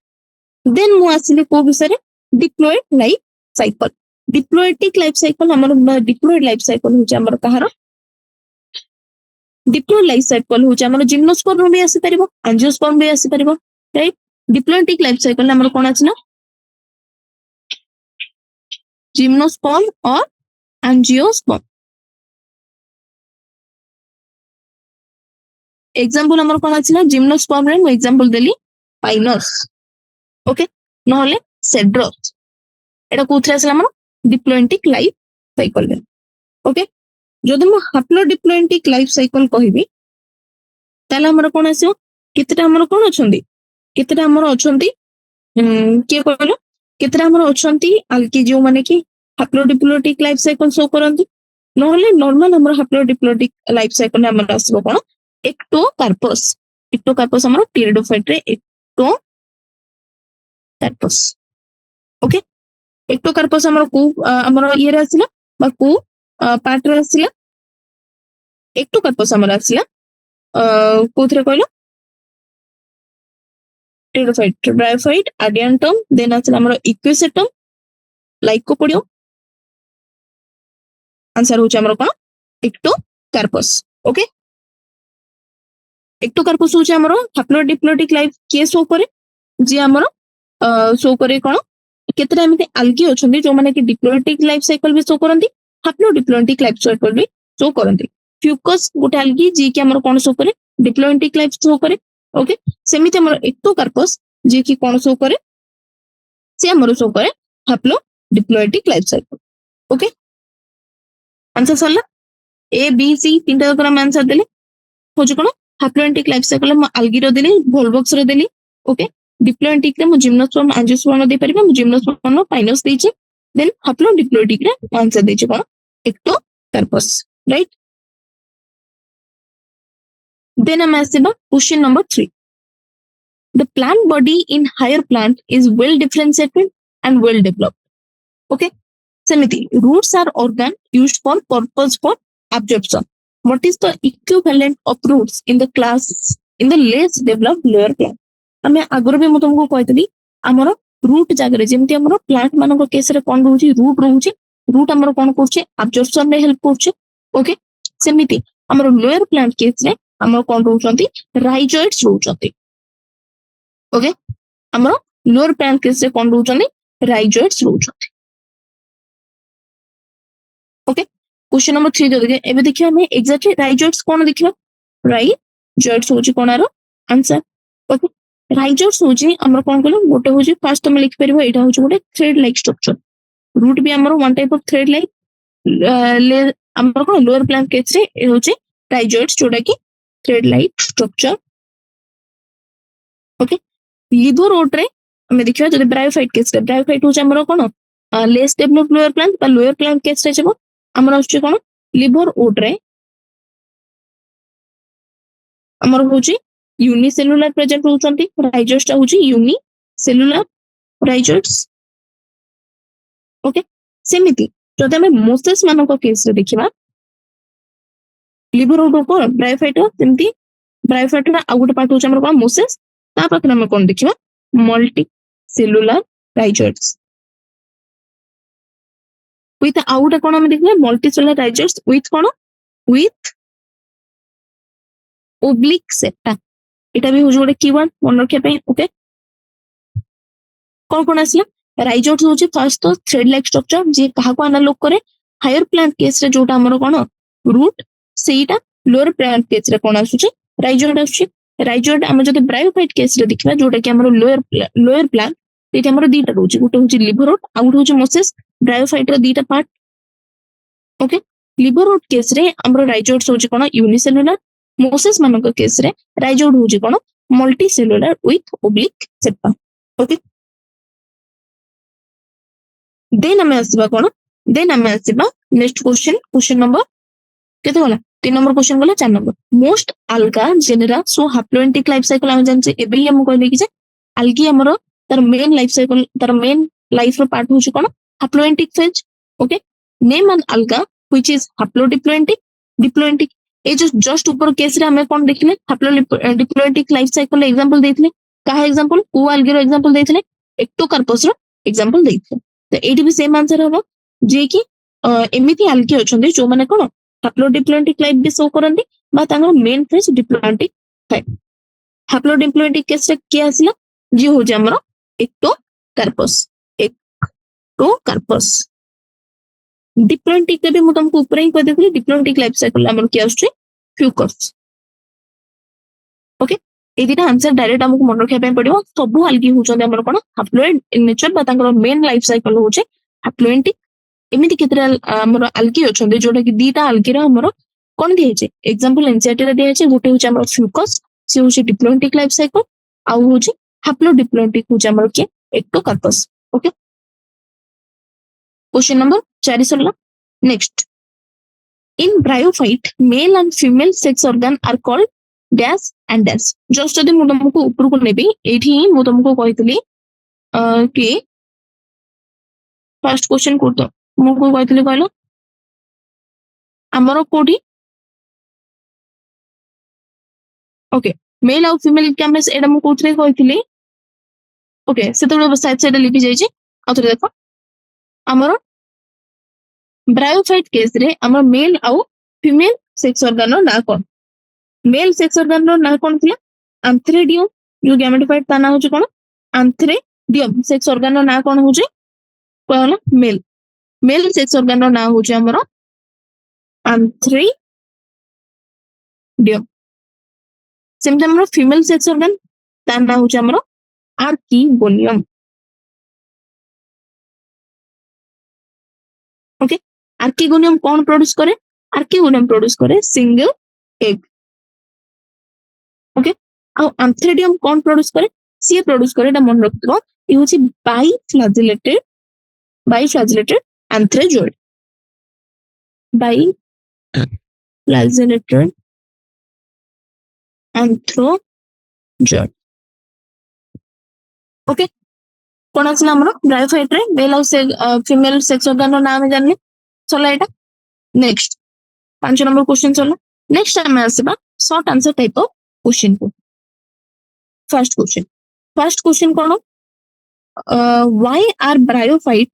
ଦେନ୍ ମୁଁ ଆସିଲି କୋଉ ବିଷୟରେ? Diploid life cycle. Diploidic life cycle ଆମର ଡିପ୍ଲୋଏଡ ଲାଇଫ ସାଇକେଲ ହଉଛି ଆମର କାହାର? डिप्लोइड लाइफ साइकिल हूँ आम जिम्नोस्पर्म भी आसीपर आंजियोस्पर्म भी आसीपर राइट। डिप्लोइडिक लाइफ साइकिल आम कौन आसना? जिम्नोस्पर्म और आंजियोस्पर्म। एग्जांपल आम कौन आसना? जिम्नोस्पर्म रे एग्जांपल देली पाइनस। ओके, नहले सेड्रस। एटा कोथरे आसला? आम डिप्लोइडिक लाइफ साइकिल रे। ओके, जदि मु हाप्लोडिप्लोइडिक लाइफ साइकिल कहबी ताले हमर कोन आसीयो? केतेटा हमर कोन अछंती? केतेटा हमर अछंती के कहलो? केतेटा हमर अछंती आल्की जो माने कि हाप्लोडिप्लोइडिक लाइफ साइकिल शो करंती। नहले नॉर्मल हमर हाप्लोडिप्लोइडिक लाइफ साइकिल हमर आसीबो कोन? एक्टोकार्पस। एक्टोकार्पस हमर टेरिडोफाइट रे एक्टोकार्पस। ओके, एक्टोकार्पस हमर को हमर ये रे आसीला बा को पार्ट रे आसीला? एक्टोकार्पस हमर आसीला कोथरे कहलो? टेरिडोफाइट, ब्रायोफाइट, आडियांटम, देन आसीला हमर इक्विसेटम, लाइकोपोडियम। आंसर होचे हमर कोन? एक्टोकार्पस। ओके, एक्टोकार्पस होचे हमर हाप्लोडिप्लोइडिक लाइफ के शो करे? जे हमर शो करे कोन? केतेटा एमिते आल्गी अछंती जो माने कि डिप्लोइडिक लाइफ साइकिल भी शो करंती, हाप्लोडिप्लोइडिक लाइफ साइकिल भी शो करंती। फ्यूकस गोटे आल्गी जे कि हमर कोन शो करे? डिप्लोइडिक लाइफ शो करे। ओके, सेमिते हमर एक्टोकार्पस जे कि कोन शो करे? से हमर शो करे haplodiploidic life cycle. Okay, answer सरला। ए बी सी तीनटा जकर हम आंसर देले होजे कोन? हाप्लोडिप्लोइडिक लाइफ साइकिल हम आल्गी रो देली, भोल्वक्स रो देली। ओके, डिप्लोइडिक रे मु जिम्नोस्पर्म आंजियोस्पर्म दे परिबा। मु जिम्नोस्पर्म पाइनस देछि। देन हाप्लोडिप्लोइडिक रे आंसर देछि कोन? Ectocarpus. Right, then I'm asking question number 3. The plant body in higher plant is well differentiated and well developed. Okay, seମିତି roots are organ used for purpose for absorption. What is the equivalent of roots in the class in the less developed lower plant? ଆମେ ଆଗରୁ ବି ମୁଁ ତମକୁ କହିଥିଲି ଆମର ରୁଟ୍ ଜାଗାରେ ଯେମିତି ଆମର ପ୍ଲାଣ୍ଟ ମାନଙ୍କ କେସରେ କଣ ରହୁଛି? ରୁଟ୍ ରହୁଛି। ରୁଟ୍ ଆମର କଣ କରୁଛି? ଆବଜର୍ପସନ ରେ ହେଲ୍ପ କରୁଛି। ଓକେ, ସେମିତି ଆମର ଲୋୟର ପ୍ଲାଣ୍ଟ କେସରେ ଆମର କଣ ରହୁଛନ୍ତି? ରାଇଜଏଡ୍ସ ରହୁଛନ୍ତି। ओके, ଆମର ଲୋअର ପ୍ଲାଣ୍ଟ କେସରେ କଣ ରହୁଛନ୍ତି? ରାଇଜଏଡ୍ସ ରହୁଛନ୍ତି। ओके, क्वेश्चन नंबर 3 जो देखिए एबे देखिए हमें एग्जैक्टली राइजोइड्स कौन देखियो? राइजोइड्स होची कोन आरो आंसर। ओके, राइजोइड्स होची हमर कोन कहलो? गोटे होची फर्स्ट हम लिख परिबो एटा होची गोटे थ्रेड लाइक स्ट्रक्चर। रूट भी हमर one type of thread like हमर कोन लोअर प्लांट केस रे होची राइजोइड्स जोडा की thread like structure okay liver road रे हमें देखिबा जदि ब्रायोफाइट केस रे ब्रायोफाइट होछ हमरो कोन लेस डेवलप लोअर प्लांट बा लोअर प्लांट केस रे जब हमर आछी कोन लिवर रोड रे हमर होची यूनिसेलुलर प्रेजेंट होचंती राइजोस ता होची यूनिसेलुलर राइजोस ओके सेमिति जदि हमें मोसेस मानको केस रे देखिबा लिवर रोड को ब्रायोफाइट सेमिति ब्रायोफाइट रा आ गुटे पार्ट होछ हमर कोन मोसेस ता पाखरे हमें कोन देखिबा multicellular rhizoids without कोन हमें देखिबा मल्टी सेलुलर राइजोस विथ कोन विथ ओब्लिक सेप्टा एटा भी होज गोटे कीवर्ड मन रखिया पे ओके कोन कोन आसला राइजोस होची फर्स्ट तो थ्रेड लाइक स्ट्रक्चर जे कहा को एनालॉग करे हायर प्लांट केस रे जोटा हमर कोन रूट सेटा लोअर प्लांट केस रे कोन आसुची राइजोड आसुची राइजोड हम जदि ब्रायोफाइट केस रे देखिबा जोटा कि हमर लोअर प्लांट एटा हमर दीटा रहउची गुटे होची लिवर रूट आ गुटे होची मोसेस ब्रायोफाइट रो दीटा part okay liverwort case रे हमर राइजोड्स होची कोन यूनिसेलुलर मोसेस मानको केस रे राइजोड होची कोन multicellular with oblique septa okay then हमें आसीबा कोन देन हमें आसीबा नेक्स्ट क्वेश्चन नंबर केते होला 3 नंबर क्वेश्चन गला 4 नंबर मोस्ट alga genera सो haploentic लाइफ साइकिल हम जानचे एबे ही हम कहले कि जे algae हमरो तार मेन लाइफ साइकिल तार मेन लाइफ रो पार्ट होची कोन haploentic phase okay name an alga which is haplodiploentic diplontic ए जो जस्ट ऊपर केस रे हमें कोन देखिले haplodiploentic लाइफ साइकिल एग्जांपल देथिले काहा एग्जांपल को algae रो एग्जांपल देथिले एक्टोकार्पस रो एग्जांपल देथिले तो एटी भी सेम आंसर हबो जे कि एमिति algae अछंदी जो माने कोन haplodiploentic लाइफ भी शो करंदी बा तांगर मेन फेज डिप्लोएंटिक है haplodiploentic केस रे के आसिला जी हो जे हमरो एक्टोकार्पस डिप्लोएंटिक के भी मु तुमको ऊपर ही कह देथि डिप्लोएंटिक लाइफ साइकिल हमर के आछे फ्यूकस ओके ए दिटा आंसर डायरेक्ट हमको मन रखिया पे पड़ियो सब algae होचंदी हमर कोन haploid इन नेचर बा तांगर मेन लाइफ साइकिल होचे haploentic एमिति केतरा हमर algae अछंदी जोटा कि दीटा algae रा हमर कोन दिए छे एग्जांपल एनसीईआरटी रे दिए छे गोटे होचे हमर फ्यूकस से होचे डिप्लोएंटिक लाइफ साइकिल आ होचे haplodiploentic होचे हमर के एक्टोकार्पस ओके क्वेश्चन नंबर 4 सरला next in bryophyte male and female sex organ are called dash and dash just जदि मु तुमको ऊपर को नेबी एठी मु तुमको कहितली कि फर्स्ट क्वेश्चन को तो मु को कहितली कहलो हमरो कोडी ओके मेल और फीमेल कैमस एडा मु कोथरे कहितली ओके से तो साइड साइड लिखि जाई छी आथरे देखो हमरो ब्रायोफाइट केस रे हमर मेल और फीमेल सेक्स ऑर्गन रो ना कोन मेल सेक्स ऑर्गन रो ना कोन थिला आंथ्रेडियम जो गैमेटोफाइट ता ना होची कोन आंथ्रेडियम सेक्स ऑर्गन रो ना कोन होची कहला मेल मेल सेक्स ऑर्गन रो ना होची हमरो आंथ्रेडियम सेमते हमरो फीमेल सेक्स ऑर्गन ता ना होची हमरो आर्किगोनियम ओके आर्किगोनियम कौन प्रोड्यूस करे सिंगल एग ओके आ आंथ्रेडियम कौन प्रोड्यूस करे सी प्रोड्यूस करे एटा मन रखतो ये होची बाइफ्लैजिलेटेड एंथ्रेजोइड बाइफ्लैजिलेटेड एंथ्रोजोइड ओके कोन आसला हमरो ब्रायोफाइट रे मेल और फीमेल सेक्स ऑर्गन रो नाम जानले चला एटा नेक्स्ट 5 नंबर क्वेश्चन चला नेक्स्ट टाइम आसीबा short answer type of question को फर्स्ट क्वेश्चन कोन why are bryophyte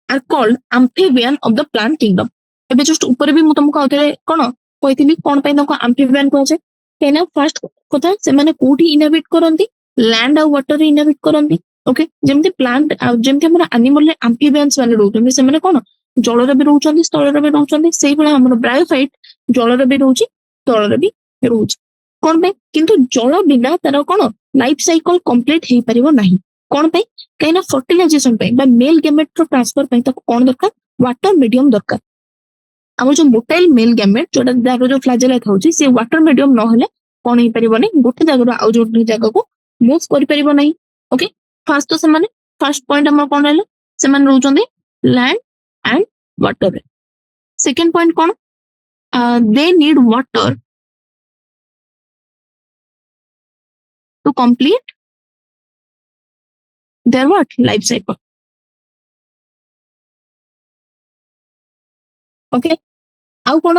are called amphibian of the plant kingdom एबे जस्ट ऊपर भी मु तुमको आउथरे कोन कहितली कोन पय तको एम्फीबियन को छै केना फर्स्ट कथा से माने कोठी इनहेबिट करंती लैंड और वाटर रे इनहेबिट करंती ओके जेमते प्लांट जेमते हमरा एनिमल रे एम्फीबियंस माने रहउछन से माने कोन जल रे भी रहउछन स्थल रे भी रहउछन सेही बला हमर ब्रायोफाइट जल रे भी रहउची स्थल रे भी रहउची कोन पे किंतु जल बिना तार कोन लाइफ साइकिल कंप्लीट हे परिबो नाही कोन पे काइना फर्टिलाइजेशन पे बा मेल गैमेट रो ट्रांसफर पे तक कोन दरकार वाटर मीडियम दरकार ଆମର ଯୋଉ ମୋଟାଇଲ मेल गैमेट जोटा जागर जो फ्लैजेला थाउची से वाटर मीडियम न हेले कोन हे परिबोनी गोटे जागर आउ जो जागा को मूव करि परिबो नाही ओके फर्स्ट तो से माने फर्स्ट पॉइंट हमर कोन हेले से माने रहउचंदी land and water second point कोन they need water to complete their what life cycle okay आउ कोन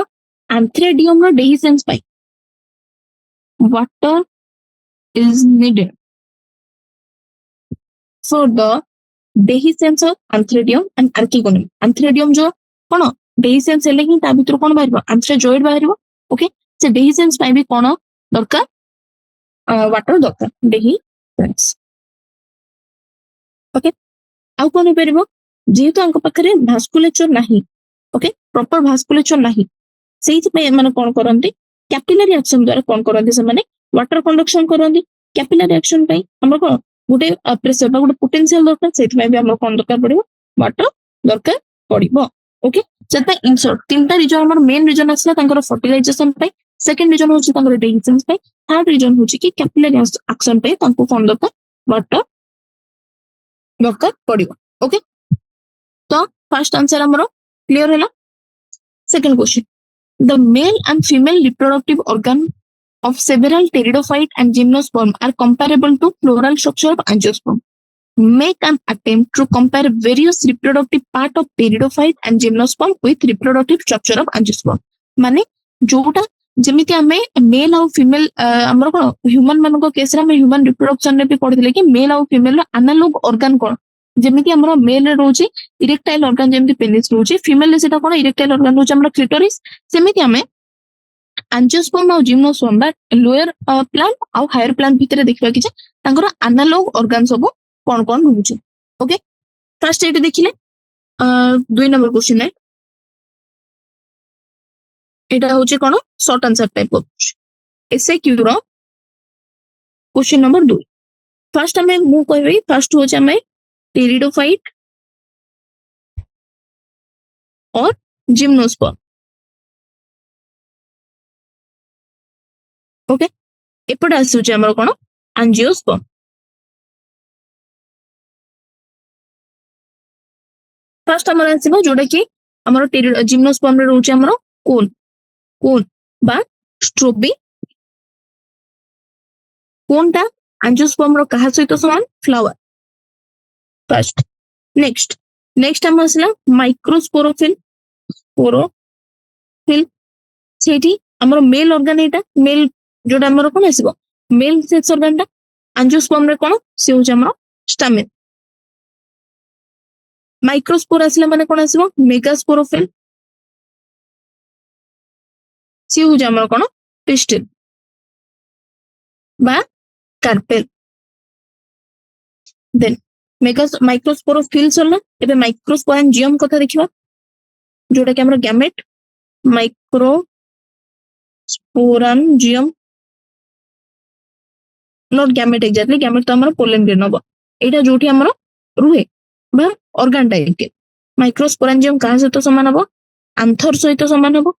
एंथ्रेडियम रो डेहिसेंस पाई water is needed for the dehiscence of anthracium and archegonium. Anthracium जो कौन dehiscence हेले ही ता भीतर कौन बाहरिबो anthrazoid बाहरिबो ओके से dehiscence पाई भी कौन दरकार वाटर दरकार dehiscence ओके आउ कौन परिबो जेहेतु अंक पाखरे भास्कुलेचर नाही ओके प्रॉपर भास्कुलेचर नाही सेहि पे माने कौन करंती कैपिलरी एक्शन द्वारा कौन करंती से माने वाटर कंडक्शन करंती कैपिलरी एक्शन पे हमर को गोटे प्रेशर बा गोटे पोटेंशियल दरकार सेति में भी हमर कोन दरकार पड़िबो वाटर दरकार पड़िबो ओके सेता इंसर्ट तीनटा रीजन हमर मेन रीजन असला तांकर फर्टिलाइजेशन पे सेकंड रीजन होची तांकर डेहिसेंस पे थर्ड रीजन होची कि कैपिलरी एक्शन पे तांको कोन दरकार वाटर दरकार पड़िबो ओके तो फर्स्ट आंसर हमर क्लियर हैला second question the male and female reproductive organ of several pteridophyte and gymnosperm are comparable to floral structure of angiosperm. Make an attempt to compare various reproductive part of pteridophyte and gymnosperm with reproductive structure of angiosperm. माने जोटा जेमिति आमे मेल और फीमेल हमर कोन ह्यूमन मानको केस रे हम ह्यूमन रिप्रोडक्शन रे भी पढिले कि मेल और फीमेल एनालॉग ऑर्गन कोन जेमिति हमर मेल रे रोची इरेक्टाइल ऑर्गन जेमिति पेनिस रोची फीमेल रे सेटा कोन इरेक्टाइल ऑर्गन रोची हमर क्लिटोरिस सेमिति आमे एंजियोस्पर्म और जिम्नोस्पर्म बा लोअर प्लांट और हायर प्लांट भितर देखबा कि तांकर एनालॉग ऑर्गन सब कोन कोन रहउची ओके फर्स्ट एट देखिले 2 नंबर क्वेश्चन है एटा होची कोन short answer type of SQ रो क्वेश्चन नंबर 2 फर्स्ट हमें मु कहबे फर्स्ट होची हमें टेरिडोफाइट और जिम्नोस्पर्म ओके एपटे आसुची हमर कोन एंजियोस्पर्म फर्स्ट हमर आसीबो जोडा कि हमर जिम्नोस्पर्म रे रहउची हमर कोन कोन बा स्ट्रोबी कोनटा एंजियोस्पर्म रो कहा सहित समान फ्लावर फर्स्ट नेक्स्ट हम आसला माइक्रोस्पोरोफिल स्पोरोफिल सेठी हमर मेल ऑर्गन एटा मेल जोडा हमर कोन आसीबो मेल सेक्स ऑर्गन टा एंजियोस्पर्म रे कोन से होची हमर स्टामेन माइक्रोस्पोर आसला माने कोन आसीबो मेगास्पोरोफिल से होची हमर कोन पिस्टिल बा कार्पेल देन माइक्रोस्पोरोफिल सरला एबे माइक्रोस्पोरेंजियम कथा देखिबा जोटा कि हमर gamete microsporangium not gamete exactly gamete तो हमर पोलन ग्रेन हबो एटा जोठी हमर रुहे बा ऑर्गन टाइप के माइक्रोस्पोरेंजियम कहा से तो समान हबो आंथर सहित समान हबो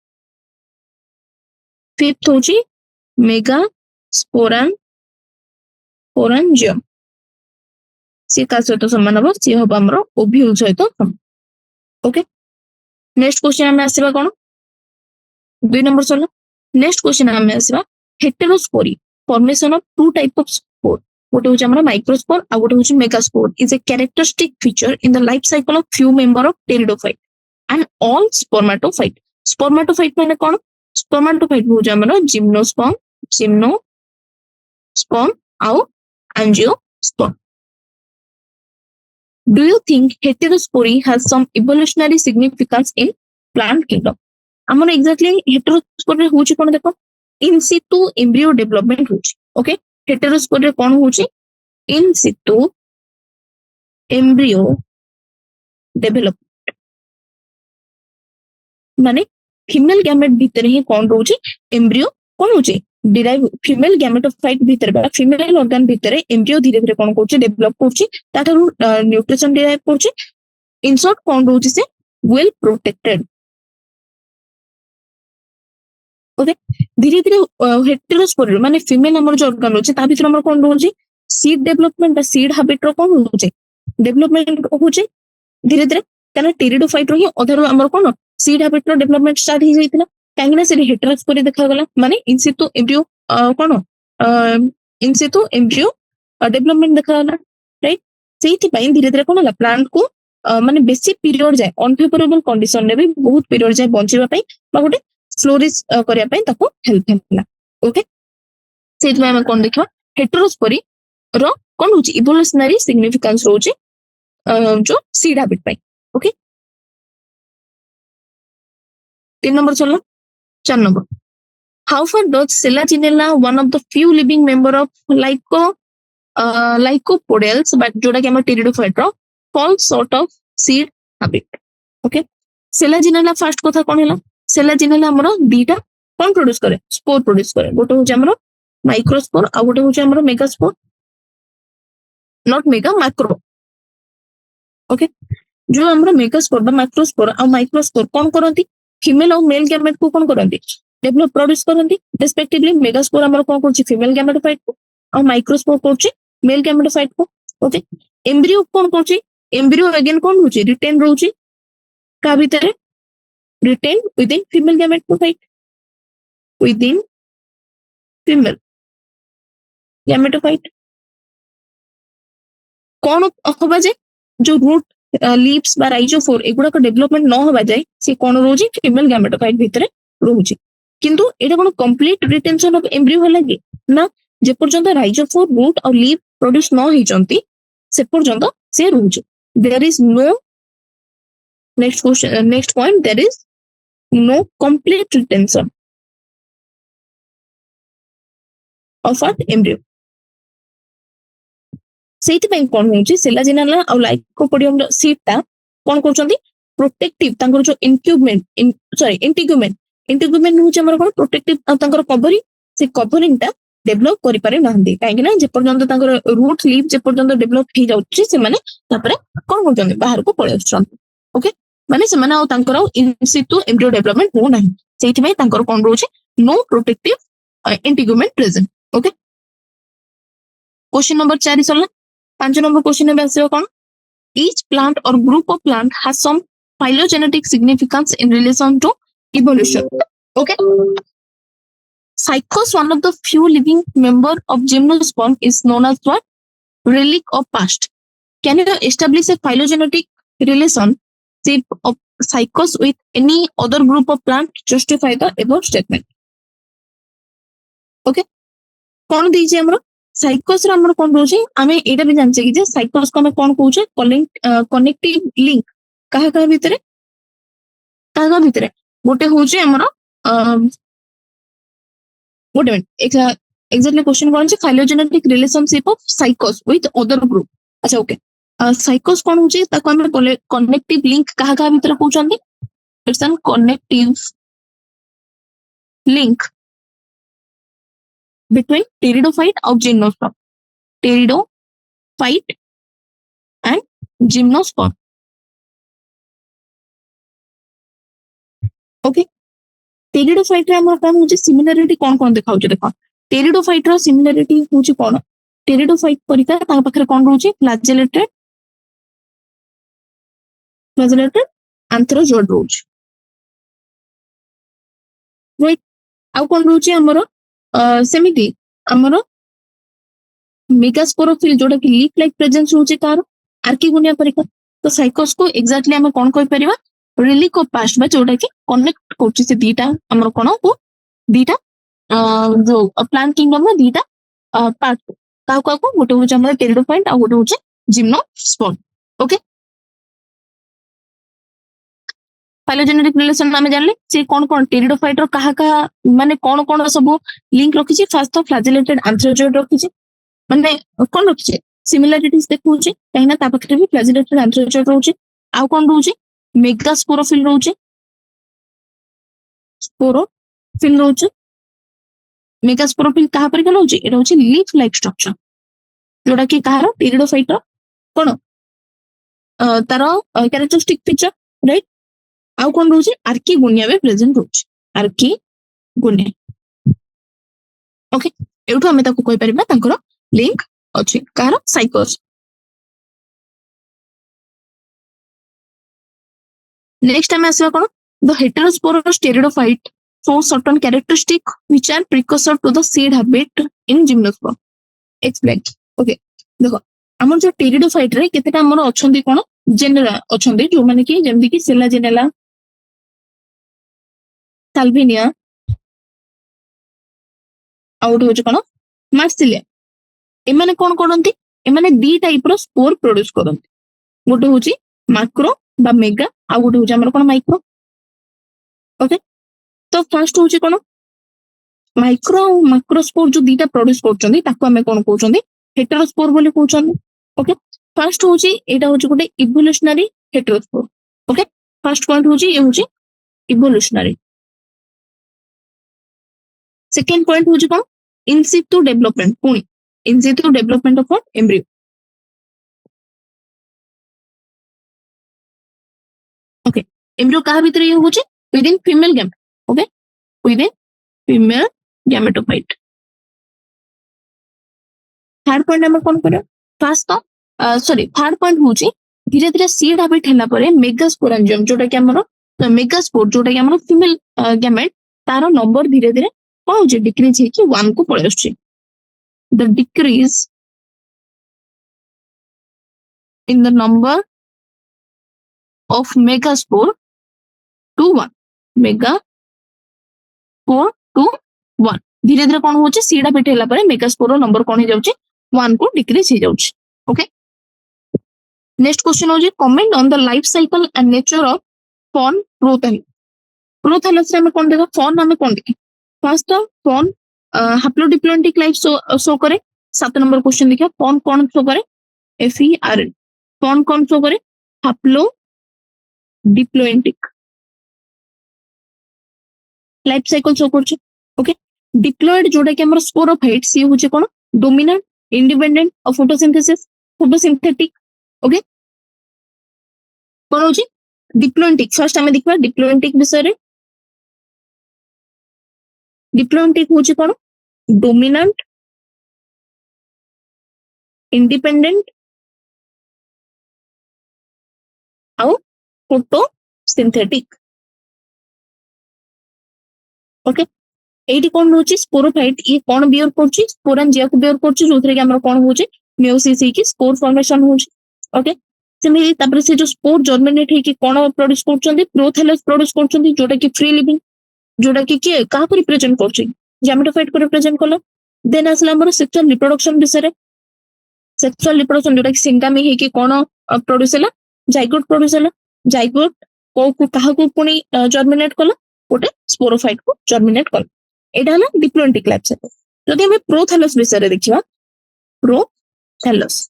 फिफ्थ होची मेगा स्पोरेंजियम सी का सहित समान हबो सी हबो हमर ओव्यूल सहित ओके नेक्स्ट क्वेश्चन हमें आसीबा कोन 2 नंबर सरला नेक्स्ट क्वेश्चन हमें आसीबा heterospory formation of two type of spore गोटे होची हमर माइक्रोस्पोर आ गोटे होची megaspore is a characteristic feature in the life cycle of few member of pteridophyte and all spermatophyte माने कोन स्पर्मेटोफाइट होची हमर जिम्नोस्पर्म आउ angiosperm Do you think heterospory has some evolutionary significance in plant kingdom? हमर एग्जैक्टली हेटेरोस्पोर होची कोन देखो इन सितु एम्ब्रियो डेवलपमेंट होची ओके हेटेरोस्पोर रे कोन होची इन सितु एम्ब्रियो डेवलपमेंट माने फीमेल गैमेट भीतर ही कोन रहउची एम्ब्रियो कोन होची डिराइव फीमेल गैमेटोफाइट भीतर बा फीमेल ऑर्गन भीतर एम्ब्रियो धीरे धीरे कोन कोची डेवलप कोची ताठारु न्यूट्रिशन डिराइव कोची इन शॉर्ट कोन रहउची से वेल प्रोटेक्टेड ओके धीरे धीरे हेटेरोस्पोर माने फीमेल हमर जो ऑर्गन होचे ता भीतर हमर कोन होची सीड डेवलपमेंट सीड हैबिट रो कोन होचे डेवलपमेंट होचे धीरे धीरे कारण टेरिडोफाइट रो ही अधर हमर कोन सीड हैबिट रो डेवलपमेंट स्टार्ट ही जाइतिला कांगिना से हेटेरोस्पोर देखा गला माने इन सितु एम्ब्रियो कोन इन सितु एम्ब्रियो डेवलपमेंट देखा गला राइट सेठी पई धीरे धीरे कोन प्लांट को माने बेसी पीरियड जाए अनफेवरेबल कंडीशन रे भी बहुत पीरियड जाए बंचिबा पई बा गोटे फ्लोरिश करिया पई ताको हेल्प हेला ओके सेठी में हम कोन देखा हेटेरोस्पोरी रो कोन होची इवोल्यूशनरी सिग्निफिकेंस होची जो सीड हैबिट पई ओके 3 नंबर चलो 4 number how far does Selaginella one of the few living member of lycopodials but जोटा कि हम टेरिडोफाइट रो fall short of seed habit ओके Selaginella फर्स्ट कथा कोन हैला Selaginella हमरो दीटा कोन प्रोड्यूस करे स्पोर प्रोड्यूस करे गोटे होचे हमरो माइक्रोस्पोर आ गोटे होचे हमरो megaspore not mega macro okay जो हमरो मेगास्पोर बा माइक्रोस्पोर आ माइक्रोस्पोर कोन करंती फीमेल और मेल गैमेट को कोन करंती डेवलप प्रोड्यूस करंती रेस्पेक्टिवली मेगास्पोर हमरो कोन करछि फीमेल गैमेटोफाइट को और माइक्रोस्पोर करछि मेल गैमेटोफाइट को ओके एम्ब्रियो कोन करछि एम्ब्रियो अगेन कोन होछि रिटेन रहउछि का भीतर retain within female gametophyte within female gametophyte कौन हवा जाए जो रूट लीव्स बा राइजोफोर एगुडा को डेवलपमेंट न हवा जाए से कौन रोजी फीमेल गैमेटोफाइट भितरे रोजी किंतु एटा कोन कंप्लीट रिटेंशन ऑफ एम्ब्रियो हला कि ना जे पर्यंत राइजोफोर रूट और लीव प्रोड्यूस न होई जंती से पर्यंत से रोजी there is no next question next point there is no complete retention of embryo सेठी पई कोन होची सेलाजिनाला और लाइकोपोडियम सीड ता कोन करचंती प्रोटेक्टिव तांकर जो इंटिग्यूमेंट होची हमर कोन प्रोटेक्टिव तांकर कवरिंग से कवरिंग ता डेवलप करि पारे नांदी काहे ना जे पर्यंत तांकर रूट लीव जे पर्यंत डेवलप ही जाउची से माने तापरे कोन करचंती बाहर को पळे आछंती ओके माने से माने आ तांकर इन सितु एम्ब्रियो डेवलपमेंट हो नाही सेठी पई तांकर कोन रोची no protective integument present okay question number 4 सरला 5 नंबर क्वेश्चन में आसियो कोन each plant or group of plant has some phylogenetic significance in relation to evolution okay Cycos one of the few living member of gymnosperm is known as what relic of past can you establish a phylogenetic relationship of Cycos with any other group of plant justify the above statement okay कोन दीजे हमरो साइकोस रा हमर कोन रोजे आमे एटा भी जानचे कि जे साइकोस को हम कोन कहूचे कनेक्टिव लिंक काहा भीतरे गोटे होचे हमर गोटे मिनट एक्जेक्टली क्वेश्चन कोन छे phylogenetic relationship of Cycas with other group अच्छा ओके साइकोस कोन होचे ताको हम कनेक्टिव लिंक काहा भीतरे कहउचंती it's an connective link between pteridophyte and gymnosperm pteridophyte and gymnosperm okay pteridophyte रे हमर कोन होची सिमिलरिटी कोन देखाउची देखो pteridophyte रो सिमिलरिटी होची कोन pteridophyte परिका ता पाखरे कोन रहउची फ्लैजेलेटेड एंथ्रोजोइड रहउची राइट आ कोन रहउची हमर सेमिटी हमरो मेगास्पोरोफिल जोटा कि लीफ लाइक प्रेजेंस होचे कार आर्किगोनिया परिका तो साइकोस को एग्जैक्टली हम कोन कहि परिबा रिलिक ऑफ पास्ट बा जोटा कि कनेक्ट करछि से दीटा हमरो कोन को दीटा जो प्लांट किंगडम में दीटा पार्ट का गोटे होचे हमर टेरिडोफाइट आ गोटे होचे जिम्नोस्पर्म ओके फाइलोजेनेटिक रिलेशन में जानले से कौन टेरिडोफाइट रो कहा माने कौन सब लिंक रखी फर्स्ट तो फ्लैजेलेटेड एंथ्रोजोइड रखी माने कौन रखी सिमिलरिटीज देखौची कहिना ता पखरे भी फ्लैजेलेटेड एंथ्रोजोइड रहउची आ कौन रहउची मेगास्पोरोफिल रहउची स्पोरोफिल रहउची मेगास्पोरोफिल कहा पर रहउची एटा होची लीफ लाइक स्ट्रक्चर जोटा कि कहारो टेरिडोफाइट रो कोन तारो कैरेक्टरिस्टिक फीचर राइट आउ कोन रहउची आर्किगोनिया में प्रेजेंट रहउची गुणे ओके एठू आमे ताको कहि परिबा तांकर लिंक अछि कार साइकोस नेक्स्ट आमे आसीबा कोन the हेटेरोस्पोर स्टेरिडोफाइट show certain characteristic which are precursor to the seed habit in gymnosperm explain okay देखो हमर जो टेरिडोफाइट रे केतेटा हमर अछंती कोन जेनेरा अछंती जो माने कि जेमति कि सेला जेनेला साल्विनिया आउट हो कोन मार्सिलिया एमाने कोन करंती एमाने दी टाइप रो स्पोर प्रोड्यूस करंती गोटे होची माक्रो बा मेगा आ गोटे होची हमर कोन माइक्रो ओके तो फर्स्ट होची कोन माइक्रो माक्रोस्पोर जो दीटा प्रोड्यूस करछंती ताको हमें कोन कहउछंती हेटेरोस्पोर बोली कहउछंती ओके फर्स्ट होची एटा होची गोटे इवोल्यूशनरी हेटेरोस्पोर ओके फर्स्ट पॉइंट होची ये होची इवोल्यूशनरी सेकंड पॉइंट होची कोन इन सितु डेवलपमेंट पुनी in situ development of embryo okay embryo कहा भीतर ये होची within female gamete okay within female gametophyte third point हम कोन करियो फर्स्ट तो सॉरी थर्ड पॉइंट होची धीरे धीरे सीड हैबिट हैला परे मेगास्पोरेंजियम जोटा कि हमरो मेगास्पोर जोटा कि हमरो फीमेल गैमेट तारो नंबर धीरे धीरे कोन होची डिक्रीज हे कि 1 को पळे आछी the decrease in the number of megaspore to 1 megaspore to 1 धीरे धीरे कौन होचे सीडा पिट हैला परे मेगास्पोर रो नंबर कोन हे जाउची 1 को डिक्रीज हे जाउची ओके नेक्स्ट क्वेश्चन होची comment on the life cycle and nature of fawn prothallus रे हम कोन देखा फॉन हमें कोन देखा फर्स्ट फॉन हैप्लोडिप्लॉइडिक लाइफ शो करे 7 नंबर क्वेश्चन देखा फॉन कोन शो करे FERN फॉन कोन शो करे हैप्लो डिप्लोएंटिक लाइफ साइकिल शो करछ ओके डिप्लॉयड जोटा कि हमर स्पोरोफाइट सी होचे कोन dominant independent of photosynthetic okay कोन होची डिप्लोएंटिक फर्स्ट हमें देखबा डिप्लोएंटिक विषय रे डिप्लोएंटिक होची कोन डोमिनेंट इंडिपेंडेंट आउ फोटोसिंथेटिक ओके एटी कोन होची स्पोरोफाइट ये कोन बियर करची स्पोरेंजिया को बियर करची जोथरे कि हमरा कोन होची मियोसिस की स्पोर फॉर्मेशन होची ओके सेमे तापर से जो स्पोर जर्मिनेट है कि कोन प्रोड्यूस करचंदी प्रोथैलस प्रोड्यूस करचंदी जोटा कि फ्री लिविंग जोटा कि के का को रिप्रेजेंट करची गैमेटोफाइट को रिप्रेजेंट करला देन असला हमर सेक्सुअल रिप्रोडक्शन विषय रे सेक्सुअल रिप्रोडक्शन जोटा कि सिंगामी है कि कोन प्रोड्यूस हैला जाइगोट प्रोड्यूस हैला जाइगोट को कहा को पुनी जर्मिनेट कला गोटे स्पोरोफाइट को जर्मिनेट कला एटा हला डिप्लोएंटिक लाइफ साइकिल जदि हम प्रोथैलस विषय रे देखिबा प्रोथैलस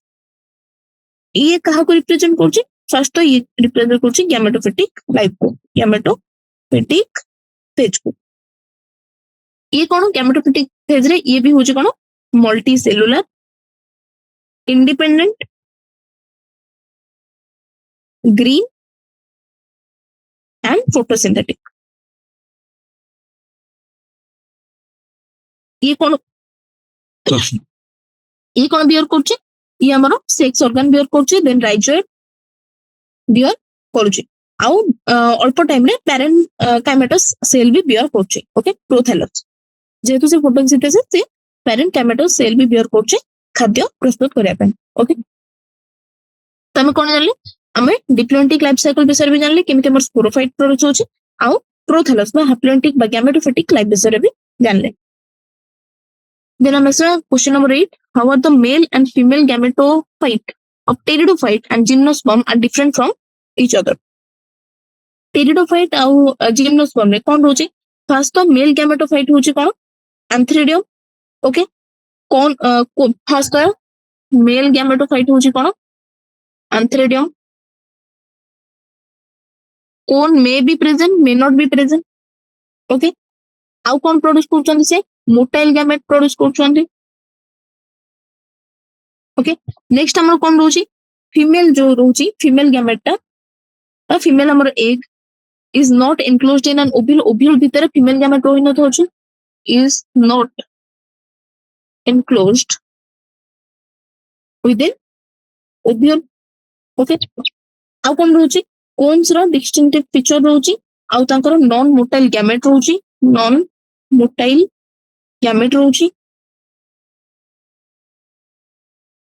ये कहा को रिप्रेजेंट करछि फर्स्ट तो ये रिप्रेजेंट करछि गैमेटोफिटिक लाइफ को गैमेटोफिटिक फेज को ये कोन गैमेटोफिटिक फेज रे ये भी होछि कोन multicellular independent green and photosynthetic ये कोन बियर करछि ये हमरो सेक्स ऑर्गन बियर करछि देन राइजोइड बियर करछि आउ अल्प टाइम रे पेरेंट काइमेटस सेल भी बियर करछि ओके प्रोथैलस जेतु से फोटोसिंथेसिस से पेरेंट काइमेटस सेल भी बियर करछि खाद्य प्रस्तुत करिया पे ओके तमे कोन जानले हमें डिप्लोएंटिक लाइफ साइकिल विषय भी जानले केमिति हमर स्पोरोफाइट प्रोड्यूस होछि आउ प्रोथैलस बा हैप्लोएंटिक बा गैमेटोफिटिक लाइफ विषय भी जानले देन हम question number 8 how are the male and female gametophyte of pteridophyte and gymnosperm are different from each other. Pteridophyte ଆଉ gymnosperm रे कोन होची फर्स्ट तो मेल गैमेटोफाइट होची कोन एंथ्रेडियम ओके कोन फर्स्ट तो मेल गैमेटोफाइट होची कोन एंथ्रेडियम कोन may be present may not be present okay आउ कोन प्रोड्यूस करछन से मोटाइल गैमेट प्रोड्यूस करछन ओके नेक्स्ट हमर कोन रोची फीमेल जो रोची फीमेल गैमेटा फीमेल हमर egg is not enclosed in an ovule भीतर फीमेल गैमेट रोहि न होची is not enclosed within ovule. Okay, ଆଉ କଣ ରହୁଛି କୋନ୍ସ ର ଡିଷ୍ଟିଂଟିଭ ଫିଚର ରହୁଛି ଆଉ ତାଙ୍କର ନନ୍ ମୋଟାଇଲ ଗ୍ୟାମେଟ ରହୁଛି ନନ୍ ମୋଟାଇଲ ଗ୍ୟାମେଟ ରହୁଛି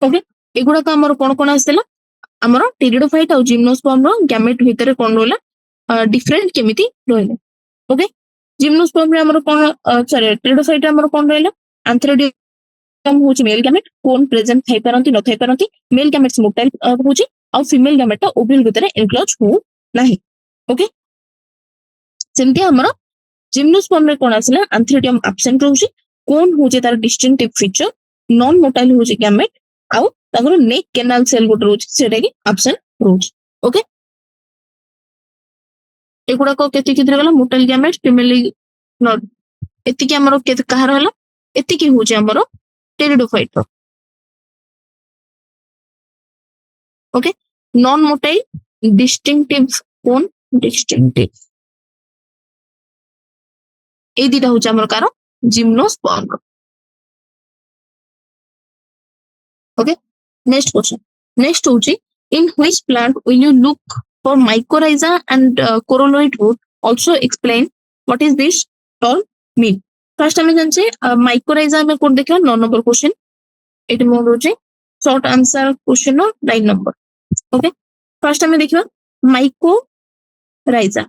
ଓକେ ଏଗୁଡାକ ଆମର କଣ କଣ ଆସିଥିଲା ଆମର ଟେରିଡୋଫାଇଟ ଆଉ ଜିମ୍ନୋସ୍ପର୍ମ ର ଗ୍ୟାମେଟ ଭିତରେ କଣ ରହିଲା डिफरेंट केमिति रहले ओके जिम्नोस्पर्म रे हमर कोन सॉरी टेरिडोफाइट रे हमर कोन रहला एंथ्रेडियम होची मेल गैमेट कोन प्रेजेंट थाई परंती न थाई परंती मेल गैमेट्स मोटाइल होची और फीमेल गैमेट ओव्यूल भितरे एनक्लोज हो नाही ओके सेमती हमर जिम्नोस्पर्म रे कोन आसला एंथ्रेडियम एब्सेंट रहउची कोन होची तार डिस्टिंक्टिव फीचर नॉन मोटाइल होची गैमेट आउ तागर नेक कैनाल सेल गोट रहउची सेटा की एब्सेंट रहउची ओके एगुड़ाक केति गला मोटाइल गैमेट फीमेल नॉट एतिकी हमर कहार हला एतिकी होची हमर टेरिडोफाइट रो ओके नॉन मोटाइल डिस्टिंक्टिव कोन डिस्टिंक्टिव ए दिटा होची हमर कार जिम्नोस्पर्म रो ओके नेक्स्ट क्वेश्चन नेक्स्ट होची in which plant will you look for mycorrhiza and coralloid root also explain what is this term mean first हमें जानचे mycorrhiza में कोड देखियो 9 नंबर क्वेश्चन एट मोड होचे short answer question no 9 number okay first हमें देखियो mycorrhiza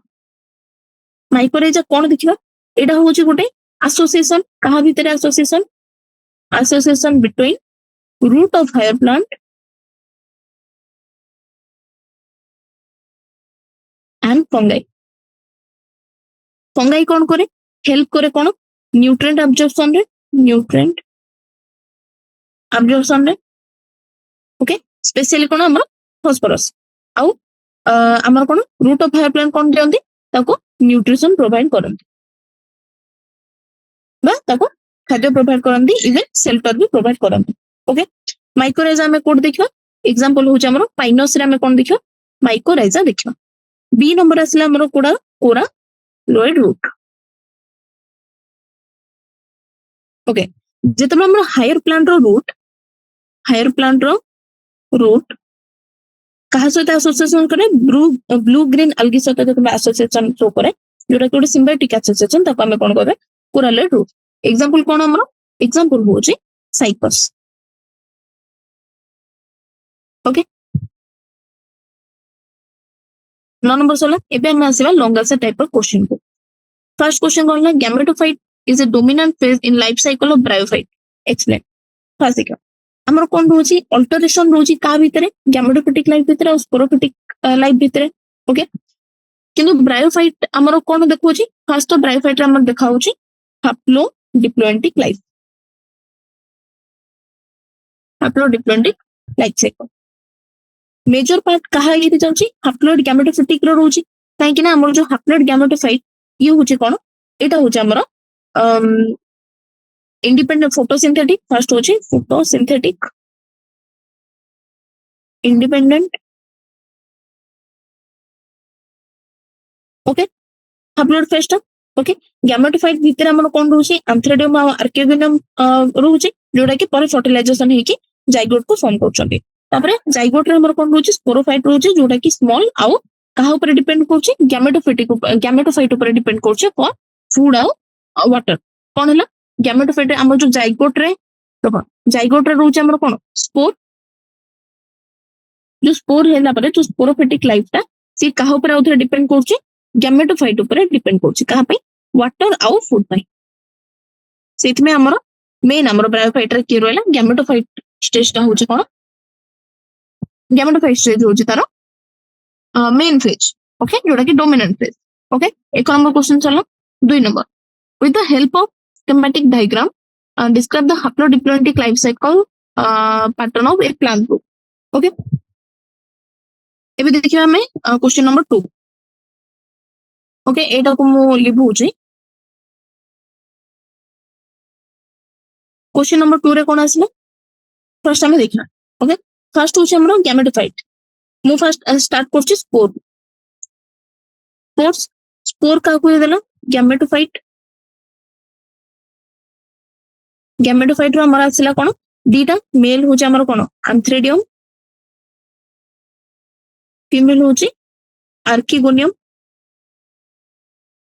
mycorrhiza कोन देखियो एटा होची गोटे एसोसिएशन कहा भीतर association between root of higher plant and fungi fungi कौन करे हेल्प करे कौन न्यूट्रिएंट अब्जॉर्प्शन रे ओके स्पेशली कौन हमर फास्फोरस आउ हमर कौन रूट ऑफ हायर प्लांट कौन दियंती ताको न्यूट्रिशन प्रोवाइड करंती बा ताको खाद्य प्रोवाइड करंती इवन शेल्टर भी प्रोवाइड करंती ओके माइकोराइजा में कोड देखियो एग्जांपल होचे हमर पाइनस रे में कौन देखियो माइकोराइजा देखियो बी नंबर आसला हमर कोडा कोरा लोएड रूट ओके जेतबे हमर हायर प्लांट रो रूट कहा सहित एसोसिएशन करे ब्लू ग्रीन अलगी सहित जेतबे एसोसिएशन शो करे जोटा कि सिम्बायोटिक एसोसिएशन ताको हमें कोन कहबे कोरा लोएड रूट एग्जांपल कोन हमर एग्जांपल होची साइकस ओके 9 नंबर सोला एबे हम आसीबा लॉन्गर टाइप ऑफ क्वेश्चन को first question cone gametophyte is a dominant phase in life cycle of bryophyte explain first देखो हमर कोन होची अल्टरेशन होची का भीतर गैमेटोफिटिक लाइफ भीतर और स्पोरोफिटिक लाइफ भीतर ओके किंतु ब्रायोफाइट हमर कोन देखोची फर्स्ट तो ब्रायोफाइट रे हमर देखा होची हैप्लोडिप्लोएंटिक लाइफ साइकिल मेजर पार्ट कहा ये जाउची हैप्लोइड गैमेटोफिटिक रो रहउची काहे कि ना हमर जो हैप्लोइड गैमेटोफाइट ये होची कोन एटा होची हमर इंडिपेंडेंट फोटोसिंथेटिक फर्स्ट होची photosynthetic independent okay haploid fest okay gametophyte भीतर हमर कोन रहउची एंथ्रेडियम और आर्कियोगेनम रहउची जोडा कि पर फर्टिलाइजेशन हे कि जाइगोट को फॉर्म करछन्ती तापरे जाइगोट रे हमर कोन रहउची स्पोरोफाइट रहउची जोटा कि स्मॉल आउ कहा ऊपर डिपेंड करछि गैमेटोफाइट ऊपर डिपेंड करछि फॉर फूड आउ वाटर कोन हला गैमेटोफाइट रे हमर जो जाइगोट रे रहउची हमर कोन स्पोर जो स्पोर हैला परे जो स्पोरोफिटिक लाइफ ता सी कहा ऊपर उधर डिपेंड करछि गैमेटोफाइट ऊपर डिपेंड करछि कहा पे वाटर आउ फूड पे सेथ में हमर मेन हमर ब्रायोफाइट रे के रहला गैमेटोफाइट स्टेज ता होछि कोन गैमेटोफाइट स्टेज होची तारो मेन फेज ओके जोटा कि डोमिनेंट फेज ओके एक नंबर क्वेश्चन चलो 2 number with the help of schematic diagram describe the haplodiplontic life cycle pattern of a plant group okay एबे देखियो हमें क्वेश्चन नंबर 2 ओके एटा को मु लिख होची क्वेश्चन नंबर 2 रे कोन आसले फर्स्ट हमें देखना ओके फर्स्ट होची हमरो गैमेटोफाइट मु फर्स्ट स्टार्ट करछि स्पोर का को देला गैमेटोफाइट गैमेटोफाइट रो हमर आसिला कोन दीटा मेल होचे हमर कोन आंथ्रेडियम फीमेल होचे आर्किगोनियम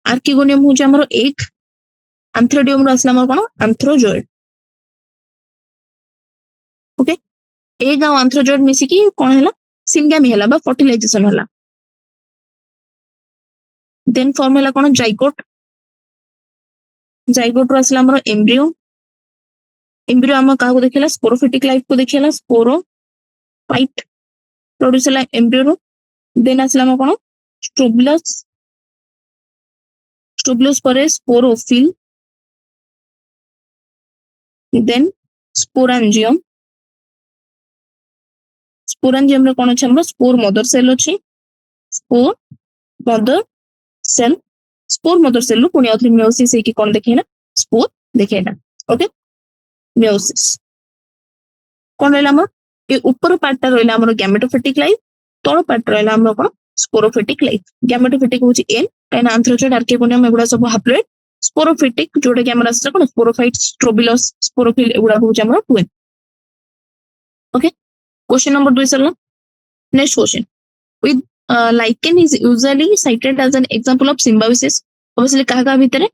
आर्किगोनियम होचे हमर एक आंथ्रेडियम रो आसिला हमर कोन आंथ्रोजॉइड ओके एक आ आंथ्रोजॉइड मिसी की कोन हैला सिंगामी हैला बा फर्टिलाइजेशन हैला देन फॉर्म हैला कोन जाइगोट जाइगोट रो आसिला हमर एम्ब्रियो एम्ब्रियो हम काहा को देखिला स्पोरोफिटिक लाइफ को देखिला स्पोरोफाइट प्रोड्यूस हैला एम्ब्रियो रो देन आसिला हम कोन स्ट्रोबुलस स्ट्रोबुलस परे स्पोरोफिल देन स्पोरांजियम स्पोरांजियम रे कोन अछि हमर स्पोर मदर सेल अछि spore mother cell spore mother cell रो पुनी अथि मियोसिस हे कि कोन देखेना स्पोर देखेना ओके मियोसिस कोन रहला हमर ए ऊपर पार्ट रहला हमर गैमेटोफिटिक लाइफ तळ पार्ट रहला हमर कोन स्पोरोफिटिक लाइफ गैमेटोफिटिक होची एन काइन आंथ्रोजॉइड आर्किगोनियम एगुडा सब हाप्लोइड स्पोरोफिटिक जोडा कि हमर असला कोन स्पोरोफाइट स्ट्रोबिलस स्पोरोफिल एगुडा होची हमर ट्विन ओके क्वेश्चन नंबर 2 सरला next question with lichen is usually cited as an example of symbiosis obviously kaha bhitere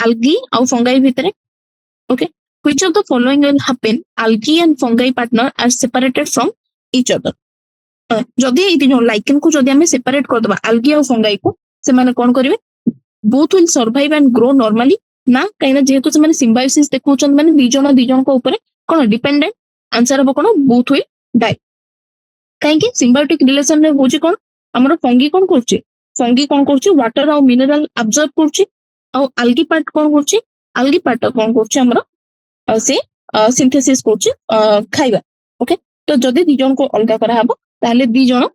algae au fungi bhitere okay which of the following will happen algae and fungi partner are separated from each other जदि एई तीन लाइकेन को जदि हमें सेपरेट कर दबा algae au fungi को से माने कोन करिवे both will survive and grow normally ना काइना जेहेतु से माने symbiosis देखौछन माने दी जण को ऊपर कोन डिपेंडेंट आंसर हो कोन both will die कहीं सिम्बायोटिक रिलेशन में होची कोन हमरो फंगी कोन करची फंगी कोन करची वाटर और मिनरल अब्जॉर्ब करची और algae पार्ट कोन करची algae पार्ट कोन करची हमरो से सिंथेसिस करची खाइबा ओके तो जदि दी जण को अलगा करा हबो ताले दी जण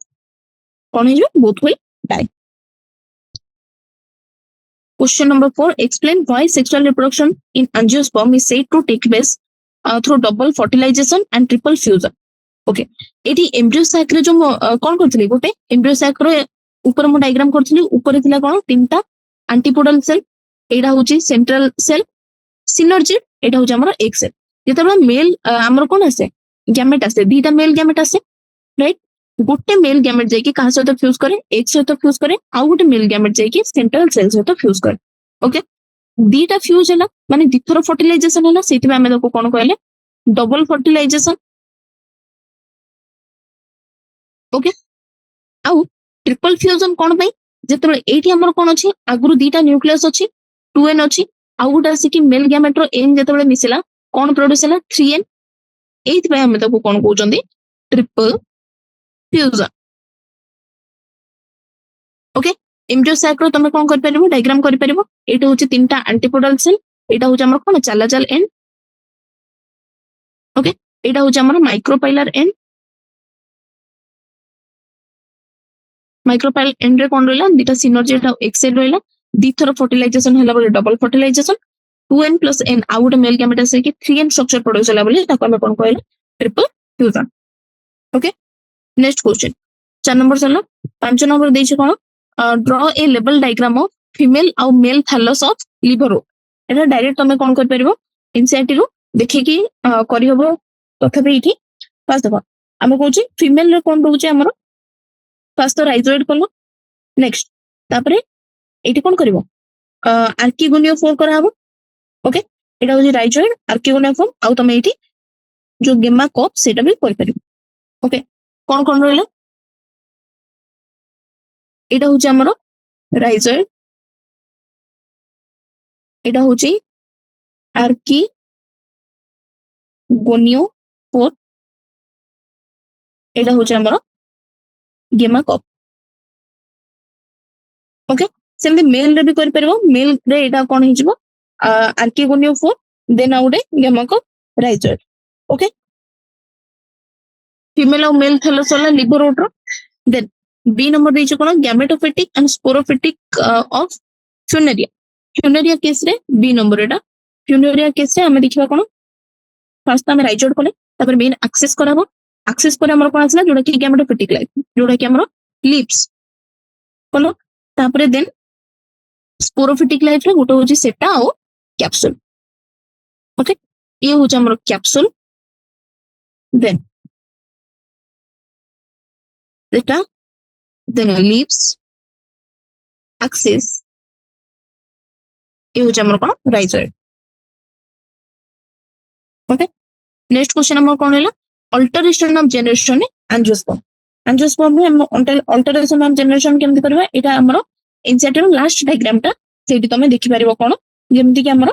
कोन हिजो both will die question number 4 explain why sexual reproduction in angiosperm is said to take place through double fertilization and triple fusion okay एटी एम्ब्रियो सैक रे जो कोन करथली गोटे एम्ब्रियो सैक रे ऊपर मो डायग्राम करथली ऊपर थिला कोन तीनटा एंटीपोडल सेल एडा होची सेंट्रल सेल सिनर्जी एडा होची हमर एक सेल जेतबे मेल हमर कोन आसे गैमेट आसे दीटा मेल गैमेट आसे राइट गोटे मेल गैमेट जाई कि कहा से तो फ्यूज करे एक से तो फ्यूज करे आ गोटे मेल गैमेट जाई कि सेंट्रल सेल से तो फ्यूज करे ओके दीटा फ्यूज हैला माने दिथर फर्टिलाइजेशन हैला सेति में हमें देखो कोन कहले डबल फर्टिलाइजेशन ओके आउ ट्रिपल फ्यूजन कोन पई जेतबे एठी हमर कोन अछि आगुरु दीटा न्यूक्लियस अछि 2n अछि आउ गोटा अछि कि मेल गैमेट रो n जेतबे मिसिला कोन प्रोड्यूस हैला 3n एथि पई हमें ताको कोन कहउचंदी triple fusion okay embryo sac रो तमे कोन कर परिबो डायग्राम कर परिबो एटा होछि तीनटा एंटीपोडल सेल एटा होछि हमर कोन चालाचाल एंड ओके एटा होछि हमर माइक्रोपाइलर एंड माइक्रोपाइल एंड रे कोन रहला दीटा सिनर्जी एटा एक्सेल रहला दी थर फर्टिलाइजेशन हैला बोले डबल फर्टिलाइजेशन 2n + n आ गोटे मेल गैमेट आसे कि 3n स्ट्रक्चर प्रोड्यूस होला बोले ताको हमें कोन कहले triple fusion okay next question 4 number सरला 5 नंबर देछि कोन ड्रॉ ए लेवल डायग्राम ऑफ फीमेल और male thallus of liverwort एटा डायरेक्ट तमे कोन कर परिबो एनसीईआरटी रो देखि कि करि हबो तथापि इठी पास देखो हम कहूची फीमेल रे कोन रहउची हमर फर्स्ट तो राइजोइड कलो नेक्स्ट तापरे एठी कोन करिवो आर्किगोनियो फॉर्म करा हबो ओके एटा होची राइजोइड आर्किगोनियो फॉर्म आउ तमे एठी जो गेमा कप सेटा भी कर परिबो ओके कोन कोन रहला एटा होची हमर राइजोइड एटा होची आर्किगोनियो फॉर्म एटा होची हमर गेमा कप ओके सेमते मेल रे भी कर परबो मेल रे एटा कोन हिजबो आर्किगोनियो फॉर्म देन आउडे gemma cup rhizoid okay female और मेल थैलस वाला लिवर रोड रो देन बी नंबर देछि कोन gametophytic and sporophytic of Funaria case रे बी नंबर एटा फ्यूनेरिया केस रे हमें देखिबा कोन फर्स्ट हमें राइजोइड कोले तापर मेन एक्सेस कराबो एक्सेस पर हमर कोन आसला जोडा कि गैमेटोफिटिक लाइफ जोडा कि हमर लीव्स कोलो तापर देन स्पोरोफिटिक लाइफ रे गोटे होची सेटा और कैप्सूल ओके ये हूँ हमर कैप्सूल देन एटा देन लीव्स एक्सिस ये हूँ हमर कोन राइजोइड ओके नेक्स्ट क्वेश्चन हमर कोन हैला alteration of generation angiosperm angiosperm हम अल्टरेशन ऑफ जनरेशन केमति करबा एटा हमर एनसीईआरटी रो लास्ट डायग्राम टा सेठी तमे देखि परिबो कोन जेमति कि हमर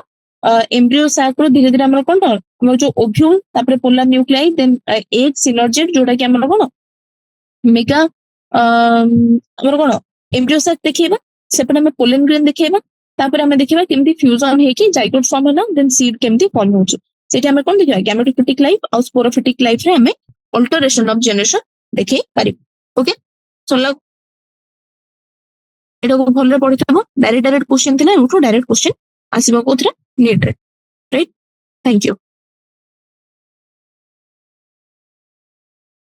एम्ब्रियो साक रो धीरे धीरे हमर कोन हमर जो ओव्यूल तापर पोलर न्यूक्लियाई देन एग सिनर्जेट जोटा कि हमर कोन मेगा हमर कोन एम्ब्रियो साक देखिबा सेपटे हम पोलन ग्रेन देखिबा तापर हम देखिबा केमति फ्यूजन हे कि जाइगोट फॉर्म होला देन सीड केमति फॉर्म होछ सेठी हम कोन देखिबा गैमेटोफिटिक लाइफ और स्पोरोफिटिक लाइफ रे हमें अल्टरेशन ऑफ जनरेशन देखि परिबो ओके सो এটা খুব ভালো পড়িথাব ডাইরেক্ট কোশ্চেন थिला एठू डायरेक्ट क्वेश्चन आसीबो कोथरे नीट रे राइट थैंक यू।